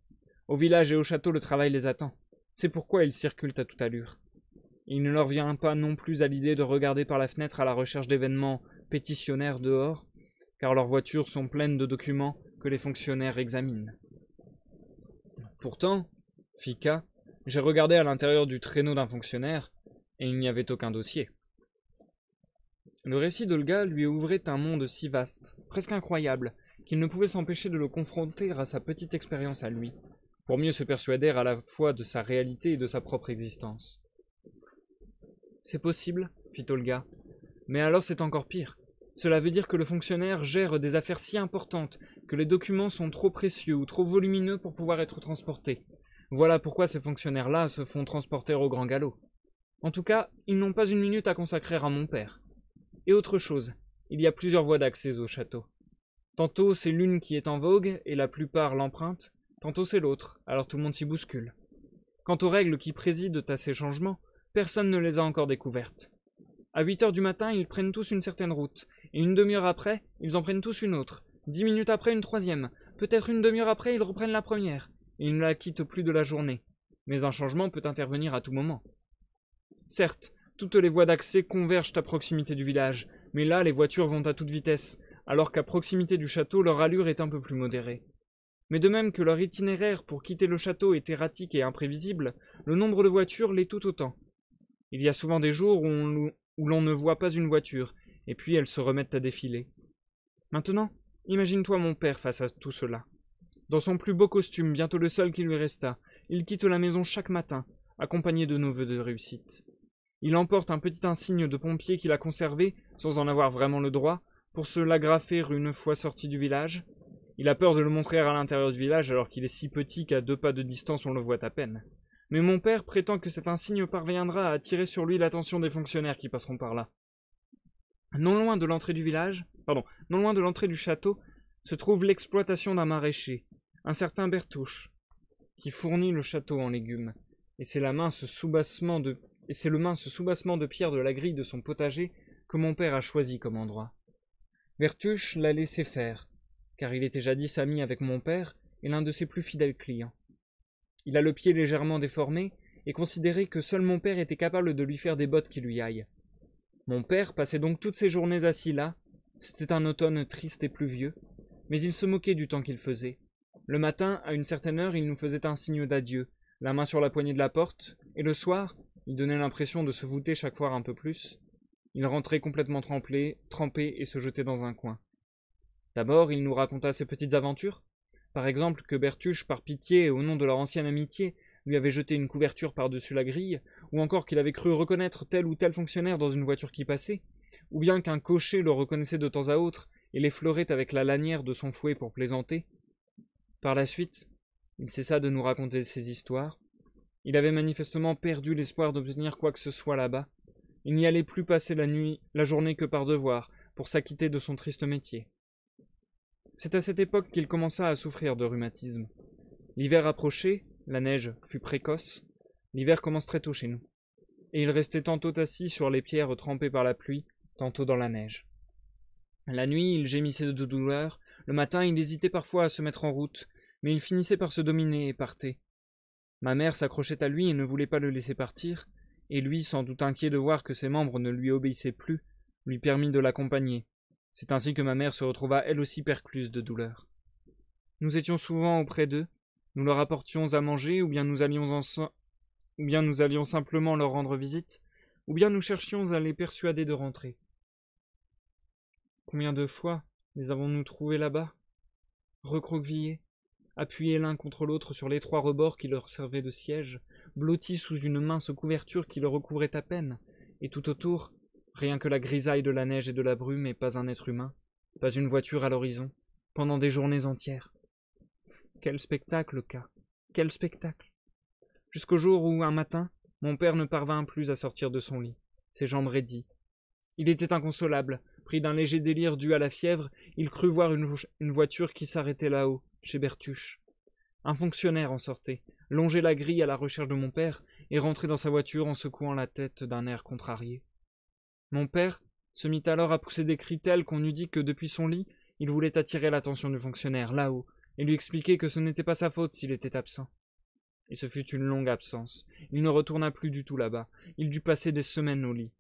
Au village et au château, le travail les attend. C'est pourquoi ils circulent à toute allure. Il ne leur vient pas non plus à l'idée de regarder par la fenêtre à la recherche d'événements pétitionnaires dehors, car leurs voitures sont pleines de documents que les fonctionnaires examinent. Pourtant, fit K, j'ai regardé à l'intérieur du traîneau d'un fonctionnaire, et il n'y avait aucun dossier. Le récit d'Olga lui ouvrait un monde si vaste, presque incroyable, qu'il ne pouvait s'empêcher de le confronter à sa petite expérience à lui, pour mieux se persuader à la fois de sa réalité et de sa propre existence. « C'est possible, fit Olga, mais alors c'est encore pire. Cela veut dire que le fonctionnaire gère des affaires si importantes que les documents sont trop précieux ou trop volumineux pour pouvoir être transportés. Voilà pourquoi ces fonctionnaires-là se font transporter au grand galop. En tout cas, ils n'ont pas une minute à consacrer à mon père. Et autre chose, il y a plusieurs voies d'accès au château. Tantôt c'est l'une qui est en vogue et la plupart l'empruntent, tantôt c'est l'autre, alors tout le monde s'y bouscule. Quant aux règles qui président à ces changements, personne ne les a encore découvertes. À 8 heures du matin, ils prennent tous une certaine route, et une demi-heure après, ils en prennent tous une autre, 10 minutes après une troisième, peut-être une demi-heure après, ils reprennent la première, et ils ne la quittent plus de la journée. Mais un changement peut intervenir à tout moment. Certes, toutes les voies d'accès convergent à proximité du village, mais là, les voitures vont à toute vitesse, alors qu'à proximité du château, leur allure est un peu plus modérée. Mais de même que leur itinéraire pour quitter le château est erratique et imprévisible, le nombre de voitures l'est tout autant. Il y a souvent des jours où l'on ne voit pas une voiture, et puis elles se remettent à défiler. Maintenant, imagine-toi mon père face à tout cela. Dans son plus beau costume, bientôt le seul qui lui resta, il quitte la maison chaque matin, accompagné de nos vœux de réussite. Il emporte un petit insigne de pompier qu'il a conservé, sans en avoir vraiment le droit, pour se l'agrafer une fois sorti du village. Il a peur de le montrer à l'intérieur du village alors qu'il est si petit qu'à 2 pas de distance on le voit à peine. Mais mon père prétend que cet insigne parviendra à attirer sur lui l'attention des fonctionnaires qui passeront par là. Non loin de l'entrée du château, se trouve l'exploitation d'un maraîcher, un certain Bertouche, qui fournit le château en légumes, et c'est le mince soubassement de pierre de la grille de son potager que mon père a choisi comme endroit. Bertuche l'a laissé faire, car il était jadis ami avec mon père et l'un de ses plus fidèles clients. Il a le pied légèrement déformé et considérait que seul mon père était capable de lui faire des bottes qui lui aillent. Mon père passait donc toutes ses journées assis là. C'était un automne triste et pluvieux, mais il se moquait du temps qu'il faisait. Le matin, à une certaine heure, il nous faisait un signe d'adieu, la main sur la poignée de la porte, et le soir, il donnait l'impression de se voûter chaque fois un peu plus. Il rentrait complètement trempé et se jetait dans un coin. D'abord, il nous raconta ses petites aventures. Par exemple, que Bertuche, par pitié et au nom de leur ancienne amitié, lui avait jeté une couverture par-dessus la grille, ou encore qu'il avait cru reconnaître tel ou tel fonctionnaire dans une voiture qui passait, ou bien qu'un cocher le reconnaissait de temps à autre et l'effleurait avec la lanière de son fouet pour plaisanter. Par la suite, il cessa de nous raconter ces histoires. Il avait manifestement perdu l'espoir d'obtenir quoi que ce soit là-bas. Il n'y allait plus passer la journée que par devoir, pour s'acquitter de son triste métier. C'est à cette époque qu'il commença à souffrir de rhumatisme. L'hiver approchait, la neige fut précoce. L'hiver commence très tôt chez nous. Et il restait tantôt assis sur les pierres trempées par la pluie, tantôt dans la neige. La nuit, il gémissait de douleur. Le matin, il hésitait parfois à se mettre en route, mais il finissait par se dominer et partait. Ma mère s'accrochait à lui et ne voulait pas le laisser partir, et lui, sans doute inquiet de voir que ses membres ne lui obéissaient plus, lui permit de l'accompagner. C'est ainsi que ma mère se retrouva elle aussi percluse de douleur. Nous étions souvent auprès d'eux, nous leur apportions à manger, ou bien nous allions simplement leur rendre visite, ou bien nous cherchions à les persuader de rentrer. Combien de fois les avons-nous trouvés là-bas, recroquevillés, appuyés l'un contre l'autre sur l'étroit rebord qui leur servait de siège, blottis sous une mince couverture qui le recouvrait à peine, et tout autour, rien que la grisaille de la neige et de la brume, et pas un être humain, pas une voiture à l'horizon, pendant des journées entières. Quel spectacle, K. Quel spectacle. Jusqu'au jour où, un matin, mon père ne parvint plus à sortir de son lit, ses jambes raidies. Il était inconsolable. Pris d'un léger délire dû à la fièvre, il crut voir une voiture qui s'arrêtait là-haut, chez Bertuche. Un fonctionnaire en sortait, longeait la grille à la recherche de mon père, et rentrait dans sa voiture en secouant la tête d'un air contrarié. Mon père se mit alors à pousser des cris tels qu'on eût dit que depuis son lit, il voulait attirer l'attention du fonctionnaire, là-haut, et lui expliquer que ce n'était pas sa faute s'il était absent. Et ce fut une longue absence. Il ne retourna plus du tout là-bas. Il dut passer des semaines au lit.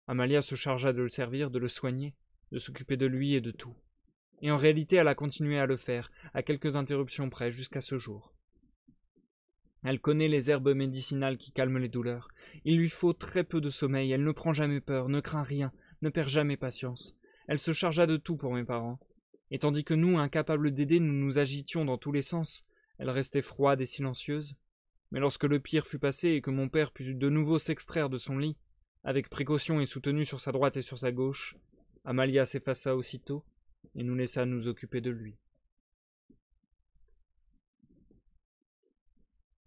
Amalia se chargea de le servir, de le soigner, de s'occuper de lui et de tout. Et en réalité, elle a continué à le faire, à quelques interruptions près, jusqu'à ce jour. Elle connaît les herbes médicinales qui calment les douleurs. Il lui faut très peu de sommeil, elle ne prend jamais peur, ne craint rien, ne perd jamais patience. Elle se chargea de tout pour mes parents. Et tandis que nous, incapables d'aider, nous nous agitions dans tous les sens, elle restait froide et silencieuse. Mais lorsque le pire fut passé et que mon père put de nouveau s'extraire de son lit, avec précaution et soutenu sur sa droite et sur sa gauche, Amalia s'effaça aussitôt et nous laissa nous occuper de lui.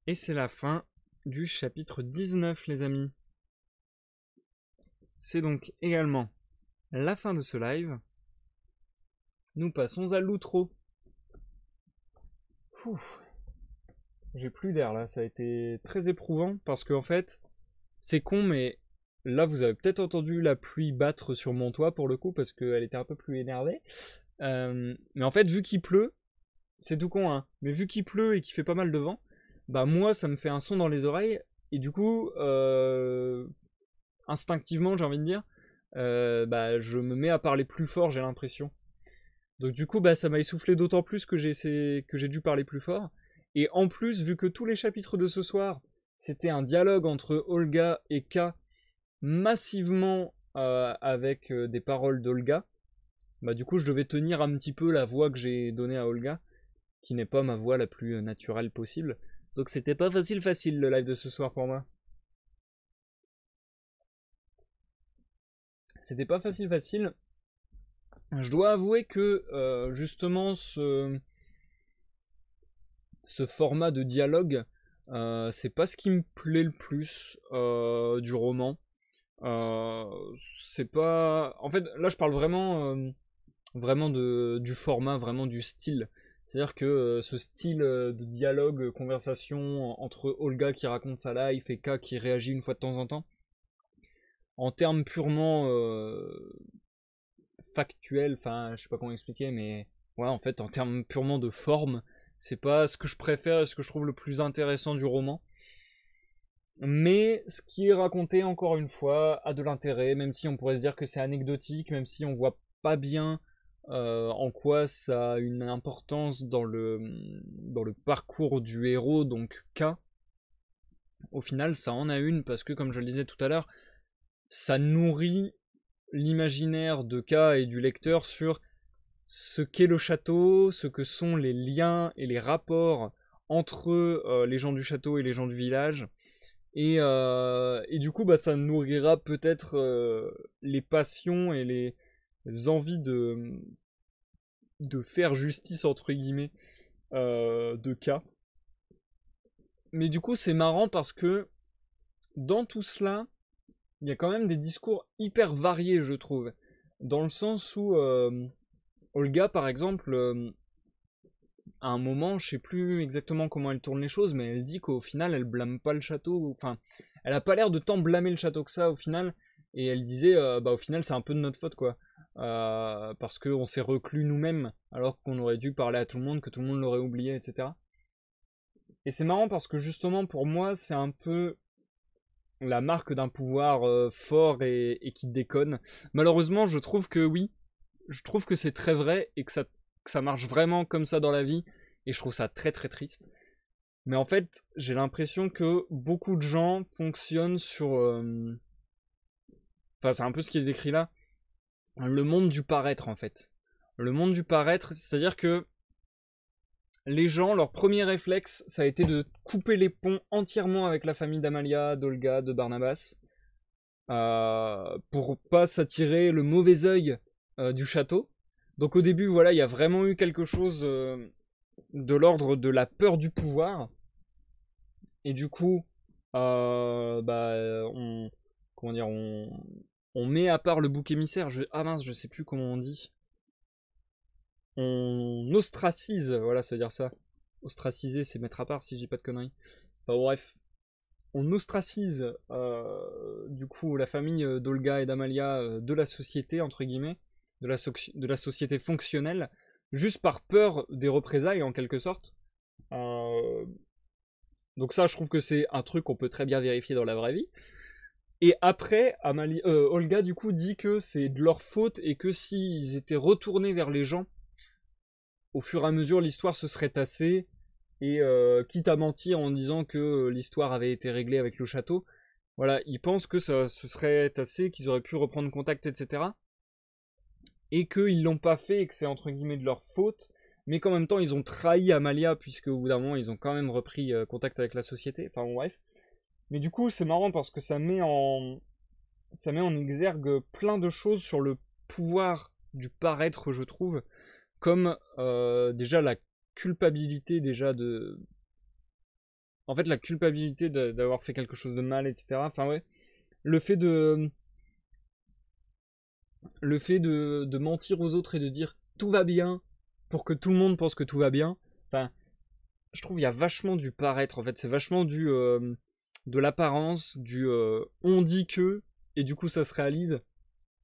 Et c'est la fin du chapitre 19, les amis. C'est donc également la fin de ce live. Nous passons à l'outro. J'ai plus d'air là, ça a été très éprouvant parce qu'en fait, c'est con, mais là vous avez peut-être entendu la pluie battre sur mon toit pour le coup parce qu'elle était un peu plus énervée. Mais en fait, vu qu'il pleut, c'est tout con, hein, mais vu qu'il pleut et qu'il fait pas mal de vent, bah moi ça me fait un son dans les oreilles et du coup, instinctivement j'ai envie de dire, bah je me mets à parler plus fort, j'ai l'impression. Donc du coup, bah ça m'a essoufflé d'autant plus que j'ai dû parler plus fort. Et en plus, vu que tous les chapitres de ce soir, c'était un dialogue entre Olga et K, massivement avec des paroles d'Olga, bah du coup je devais tenir un petit peu la voix que j'ai donnée à Olga, qui n'est pas ma voix la plus naturelle possible. Donc c'était pas facile le live de ce soir pour moi. C'était pas facile. Je dois avouer que justement ce format de dialogue, c'est pas ce qui me plaît le plus du roman. C'est pas. En fait, là je parle vraiment vraiment du format, vraiment du style. C'est-à-dire que ce style de dialogue, conversation entre Olga qui raconte sa life et K qui réagit une fois de temps en temps, en termes purement factuels, enfin je sais pas comment expliquer, mais voilà, en fait en termes purement de forme, c'est pas ce que je préfère et ce que je trouve le plus intéressant du roman. Mais ce qui est raconté, encore une fois, a de l'intérêt, même si on pourrait se dire que c'est anecdotique, même si on voit pas bien en quoi ça a une importance dans le parcours du héros, donc K. Au final, ça en a une parce que, comme je le disais tout à l'heure, ça nourrit l'imaginaire de K et du lecteur sur ce qu'est le château, ce que sont les liens et les rapports entre les gens du château et les gens du village. Et du coup, bah, ça nourrira peut-être les passions et les envies de faire justice, entre guillemets, de K. Mais du coup, c'est marrant parce que dans tout cela, il y a quand même des discours hyper variés, je trouve. Dans le sens où Olga, par exemple, à un moment, je sais plus exactement comment elle tourne les choses, mais elle dit qu'au final, elle blâme pas le château. Enfin, elle a pas l'air de tant blâmer le château que ça au final. Et elle disait, bah au final, c'est un peu de notre faute, quoi. Parce qu'on s'est reclus nous-mêmes, alors qu'on aurait dû parler à tout le monde, que tout le monde l'aurait oublié, etc. Et c'est marrant parce que justement, pour moi, c'est un peu la marque d'un pouvoir fort et qui déconne. Malheureusement, je trouve que oui, je trouve que c'est très vrai et que ça marche vraiment comme ça dans la vie. Et je trouve ça très très triste. Mais en fait, j'ai l'impression que beaucoup de gens fonctionnent sur... Enfin, c'est un peu ce qui est décrit là. Le monde du paraître, en fait. Le monde du paraître, c'est-à-dire que les gens, leur premier réflexe, ça a été de couper les ponts entièrement avec la famille d'Amalia, d'Olga, de Barnabas, pour pas s'attirer le mauvais œil du château. Donc au début, voilà, il y a vraiment eu quelque chose de l'ordre de la peur du pouvoir. Et du coup, bah, comment dire, on met à part le bouc émissaire. Ah mince, je sais plus comment on dit. On ostracise, voilà, ça veut dire ça. Ostraciser, c'est mettre à part si je dis pas de conneries. Enfin bref, on ostracise du coup la famille d'Olga et d'Amalia de la société, entre guillemets, de la société fonctionnelle, juste par peur des représailles en quelque sorte. Donc ça, je trouve que c'est un truc qu'on peut très bien vérifier dans la vraie vie. Et après, Olga du coup dit que c'est de leur faute et que s'ils étaient retournés vers les gens, au fur et à mesure l'histoire se serait tassée et quitte à mentir en disant que l'histoire avait été réglée avec le château, voilà, ils pensent que ça se serait tassé, qu'ils auraient pu reprendre contact, etc. Et qu'ils l'ont pas fait et que c'est entre guillemets de leur faute, mais qu'en même temps ils ont trahi Amalia puisque au bout d'un moment ils ont quand même repris contact avec la société, enfin bon, bref. Mais du coup c'est marrant parce que ça met en exergue plein de choses sur le pouvoir du paraître, je trouve, comme déjà la culpabilité déjà de... En fait, la culpabilité d'avoir fait quelque chose de mal, etc. Enfin ouais, le fait de... Le fait de mentir aux autres et de dire tout va bien pour que tout le monde pense que tout va bien. Enfin, je trouve il y a vachement du paraître. En fait, c'est vachement de l'apparence, du on dit que, et du coup ça se réalise.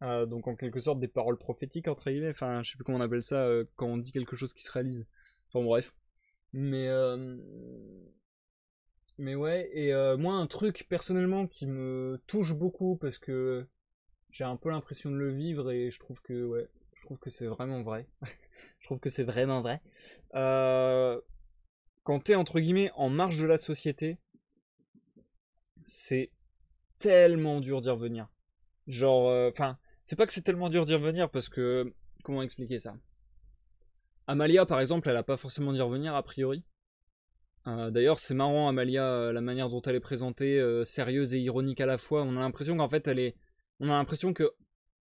Donc en quelque sorte des paroles prophétiques entre guillemets. Enfin, je sais plus comment on appelle ça quand on dit quelque chose qui se réalise. Enfin bref. Mais mais ouais. Et moi un truc personnellement qui me touche beaucoup parce que j'ai un peu l'impression de le vivre et je trouve que ouais, je trouve que c'est vraiment vrai. Je trouve que c'est vraiment vrai. Euh, Quand t'es entre guillemets en marge de la société, c'est tellement dur d'y revenir. Genre, enfin, c'est pas que c'est tellement dur d'y revenir parce que comment expliquer ça? Amalia, par exemple, elle a pas forcément d'y revenir a priori. D'ailleurs, c'est marrant, Amalia, la manière dont elle est présentée, sérieuse et ironique à la fois. On a l'impression qu'en fait, on a l'impression que,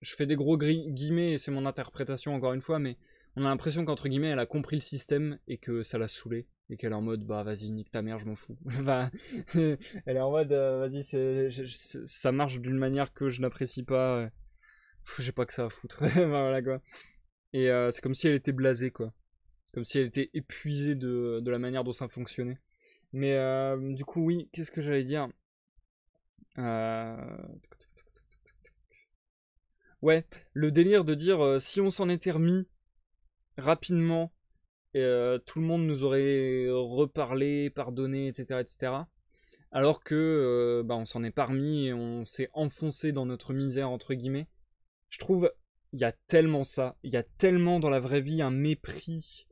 je fais des gros guillemets et c'est mon interprétation encore une fois, mais on a l'impression qu'entre guillemets, elle a compris le système et que ça l'a saoulée et qu'elle est en mode, bah vas-y, nique ta mère, je m'en fous. Bah, elle est en mode, vas-y, ça marche d'une manière que je n'apprécie pas. J'ai pas que ça à foutre. Voilà quoi. Et c'est comme si elle était blasée, quoi. Comme si elle était épuisée de la manière dont ça fonctionnait. Mais du coup, oui, qu'est-ce que j'allais dire? Euh, Ouais, le délire de dire si on s'en était remis rapidement, et, tout le monde nous aurait reparlé, pardonné, etc., etc. Alors que bah, on s'en est pas remis et on s'est enfoncé dans notre misère, entre guillemets. Je trouve, il y a tellement ça, il y a tellement dans la vraie vie un mépris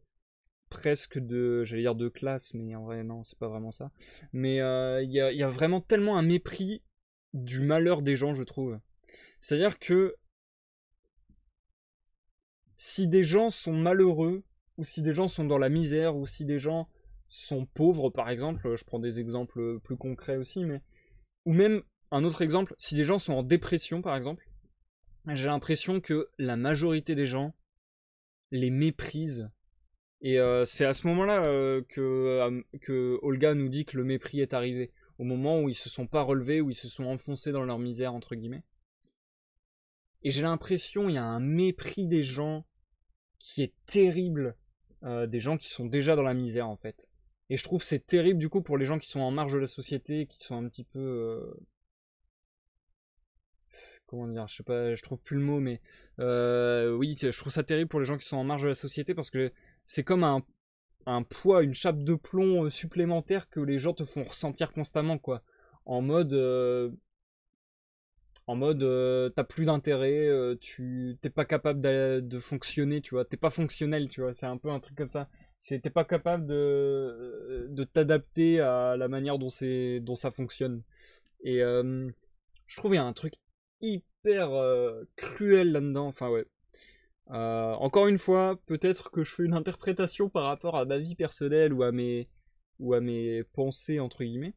presque de, j'allais dire de classe, mais en vrai non, c'est pas vraiment ça. Mais il y a vraiment tellement un mépris du malheur des gens, je trouve. C'est-à-dire que si des gens sont malheureux, ou si des gens sont dans la misère, ou si des gens sont pauvres, par exemple, je prends des exemples plus concrets aussi, mais ou même un autre exemple, si des gens sont en dépression, par exemple, j'ai l'impression que la majorité des gens les méprisent. Et c'est à ce moment-là que Olga nous dit que le mépris est arrivé. Au moment où ils se sont pas relevés, où ils se sont enfoncés dans leur misère, entre guillemets. Et j'ai l'impression il y a un mépris des gens qui est terrible. Des gens qui sont déjà dans la misère, en fait. Et je trouve c'est terrible, du coup, pour les gens qui sont en marge de la société, qui sont un petit peu... comment dire, je sais pas, je trouve plus le mot, mais oui, je trouve ça terrible pour les gens qui sont en marge de la société parce que c'est comme un poids, une chape de plomb supplémentaire que les gens te font ressentir constamment, quoi. En mode, t'as plus d'intérêt, tu t'es pas capable de fonctionner, tu vois, t'es pas fonctionnel, tu vois, c'est un peu un truc comme ça. T'es pas capable de t'adapter à la manière dont ça fonctionne. Et je trouve qu'il y a un truc hyper cruel là-dedans. Enfin, ouais. Encore une fois, peut-être que je fais une interprétation par rapport à ma vie personnelle ou à mes pensées, entre guillemets.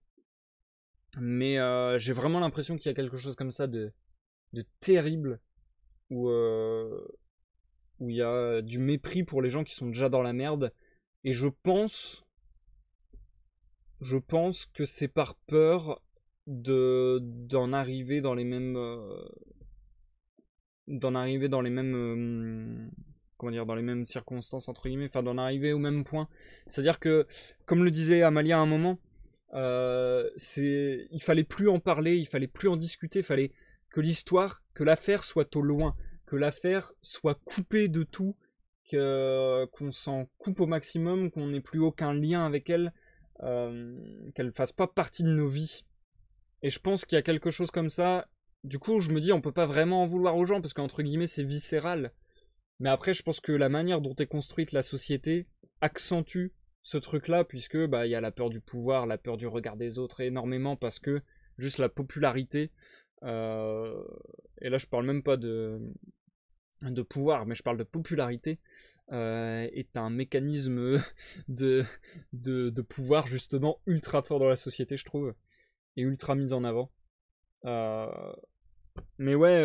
Mais j'ai vraiment l'impression qu'il y a quelque chose comme ça de terrible où, où il y a du mépris pour les gens qui sont déjà dans la merde. Et je pense que c'est par peur d'en arriver dans les mêmes comment dire, dans les mêmes circonstances entre guillemets, enfin d'en arriver au même point. C'est-à-dire que, comme le disait Amalia à un moment, il fallait plus en parler, il fallait plus en discuter, il fallait que l'affaire soit au loin, que l'affaire soit coupée de tout, qu'on s'en coupe au maximum, qu'on n'ait plus aucun lien avec elle, qu'elle fasse pas partie de nos vies. Et je pense qu'il y a quelque chose comme ça. Du coup, je me dis, on peut pas vraiment en vouloir aux gens parce qu'entre guillemets, c'est viscéral. Mais après, je pense que la manière dont est construite la société accentue ce truc-là, puisque bah il y a la peur du pouvoir, la peur du regard des autres énormément parce que juste la popularité. euh, et là, je parle même pas de pouvoir, mais je parle de popularité, est un mécanisme de, de pouvoir justement ultra fort dans la société, je trouve, et ultra mis en avant. Euh, mais ouais,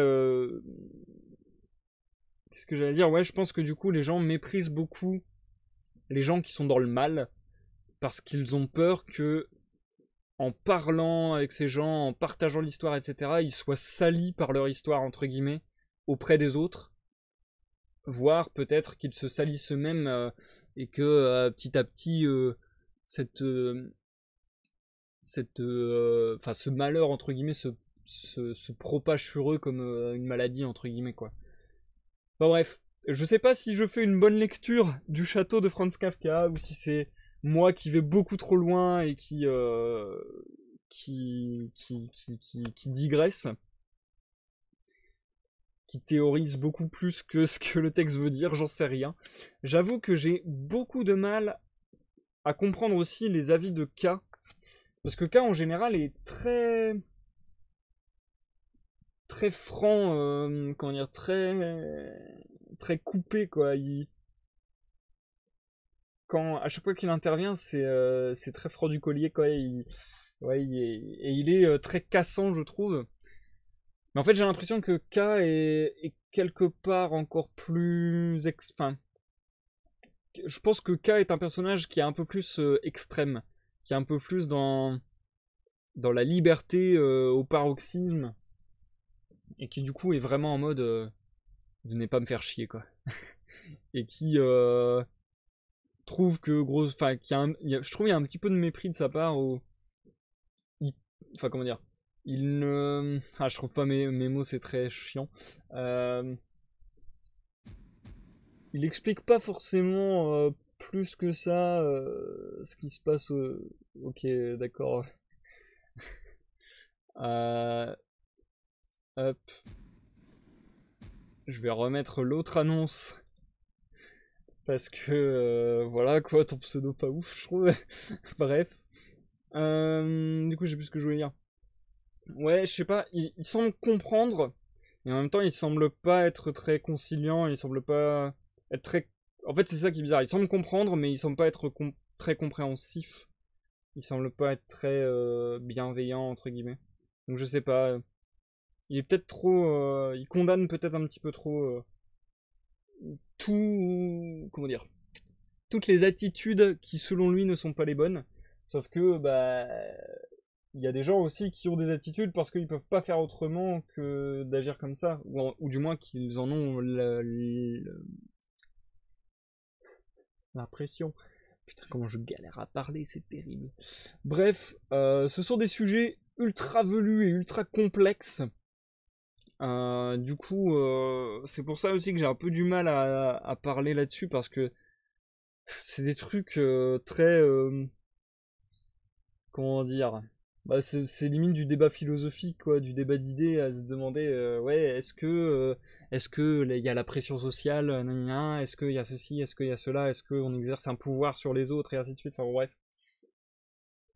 qu'est-ce que j'allais dire? Ouais, je pense que du coup, les gens méprisent beaucoup les gens qui sont dans le mal parce qu'ils ont peur que, en parlant avec ces gens, en partageant l'histoire, etc., ils soient salis par leur histoire, entre guillemets, auprès des autres, voire peut-être qu'ils se salissent eux-mêmes et que petit à petit, cette, enfin, ce malheur, entre guillemets, se propage sur eux comme une maladie, entre guillemets, quoi. Enfin bref, je sais pas si je fais une bonne lecture du château de Franz Kafka ou si c'est moi qui vais beaucoup trop loin et qui digresse, qui théorise beaucoup plus que ce que le texte veut dire, j'en sais rien. J'avoue que j'ai beaucoup de mal à comprendre aussi les avis de K, parce que K en général est très franc, comment dire, très coupé quoi. À chaque fois qu'il intervient, c'est très franc du collier quoi. Ouais, et il est très cassant, je trouve. Mais en fait, j'ai l'impression que K est quelque part encore plus, enfin, je pense que K est un personnage qui est un peu plus extrême, qui est un peu plus dans la liberté au paroxysme, et qui du coup est vraiment en mode venez pas me faire chier quoi. et qui trouve que gros, enfin, je trouve qu'il y a un petit peu de mépris de sa part enfin comment dire, il ne, je trouve pas mes mots, c'est très chiant. Il explique pas forcément plus que ça ce qui se passe. Ok, d'accord. Hop. Je vais remettre l'autre annonce. Parce que, voilà quoi, ton pseudo pas ouf, je trouve. Bref. Du coup, j'ai plus ce que je voulais dire. Ouais, je sais pas, il semble comprendre, et en même temps, il semble pas être très conciliant, il semble pas être très... En fait, c'est ça qui est bizarre, il semble comprendre, mais il semble pas être très compréhensif. Il semble pas être très bienveillant, entre guillemets. Donc je sais pas, il est peut-être trop... il condamne peut-être un petit peu trop tout... Comment dire, toutes les attitudes qui, selon lui, ne sont pas les bonnes. Sauf que, bah... Il y a des gens aussi qui ont des attitudes parce qu'ils peuvent pas faire autrement que d'agir comme ça. Ou du moins qu'ils en ont l'impression. Putain, comment je galère à parler, c'est terrible. Bref, ce sont des sujets ultra velus et ultra complexes. Du coup, c'est pour ça aussi que j'ai un peu du mal à parler là-dessus parce que c'est des trucs très... comment dire, bah, c'est limite du débat philosophique, quoi, du débat d'idées, à se demander, ouais, est-ce que il y a la pression sociale, nanana, est-ce qu'il y a ceci, est-ce qu'il y a cela, est-ce qu'on exerce un pouvoir sur les autres, et ainsi de suite, enfin bon, bref.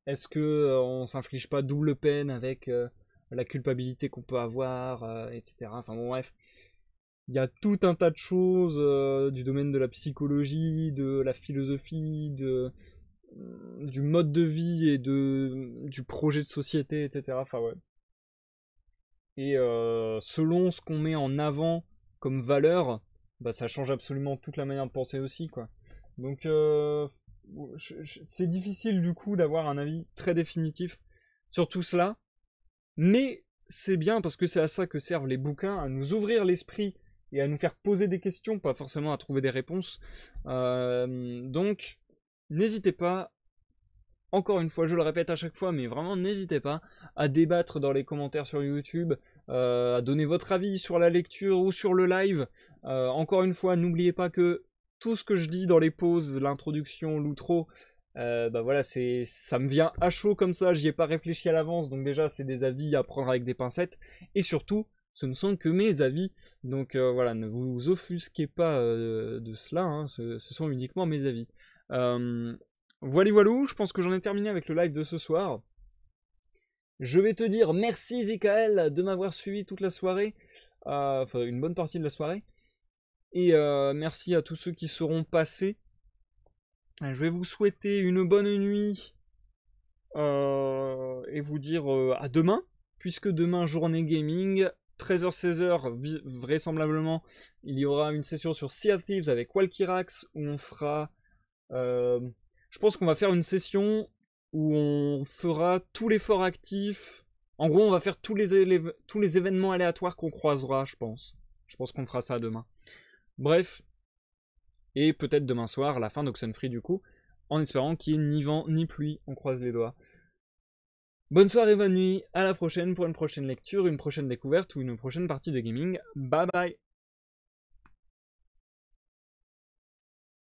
Est-ce que on s'inflige pas double peine avec la culpabilité qu'on peut avoir, etc. Enfin bon, bref. Il y a tout un tas de choses du domaine de la psychologie, de la philosophie, du mode de vie et du projet de société, etc. Enfin ouais. Et selon ce qu'on met en avant comme valeur, bah ça change absolument toute la manière de penser aussi, quoi. Donc c'est difficile du coup d'avoir un avis très définitif sur tout cela, mais c'est bien parce que c'est à ça que servent les bouquins, à nous ouvrir l'esprit et à nous faire poser des questions, pas forcément à trouver des réponses. Donc n'hésitez pas, encore une fois, je le répète à chaque fois, mais vraiment n'hésitez pas à débattre dans les commentaires sur YouTube, à donner votre avis sur la lecture ou sur le live. Encore une fois, n'oubliez pas que tout ce que je dis dans les pauses, l'introduction, l'outro, bah voilà, ça me vient à chaud comme ça, j'y ai pas réfléchi à l'avance, donc déjà c'est des avis à prendre avec des pincettes, et surtout, ce ne sont que mes avis, donc voilà, ne vous offusquez pas de cela, hein, ce sont uniquement mes avis. Voilà, je pense que j'en ai terminé avec le live de ce soir. Je vais te dire merci Zikael de m'avoir suivi toute la soirée, enfin une bonne partie de la soirée, et merci à tous ceux qui seront passés. Je vais vous souhaiter une bonne nuit et vous dire à demain, puisque demain journée gaming, 13h-16h vraisemblablement, il y aura une session sur Sea of Thieves avec Walkirax où on fera... je pense qu'on va faire une session où on fera tous les forts actifs. En gros, on va faire tous les événements aléatoires qu'on croisera, je pense. Je pense qu'on fera ça demain. Bref. Et peut-être demain soir, la fin d'Oxenfree du coup, en espérant qu'il n'y ait ni vent ni pluie. On croise les doigts. Bonne soirée, bonne nuit. À la prochaine pour une prochaine lecture, une prochaine découverte ou une prochaine partie de gaming. Bye bye.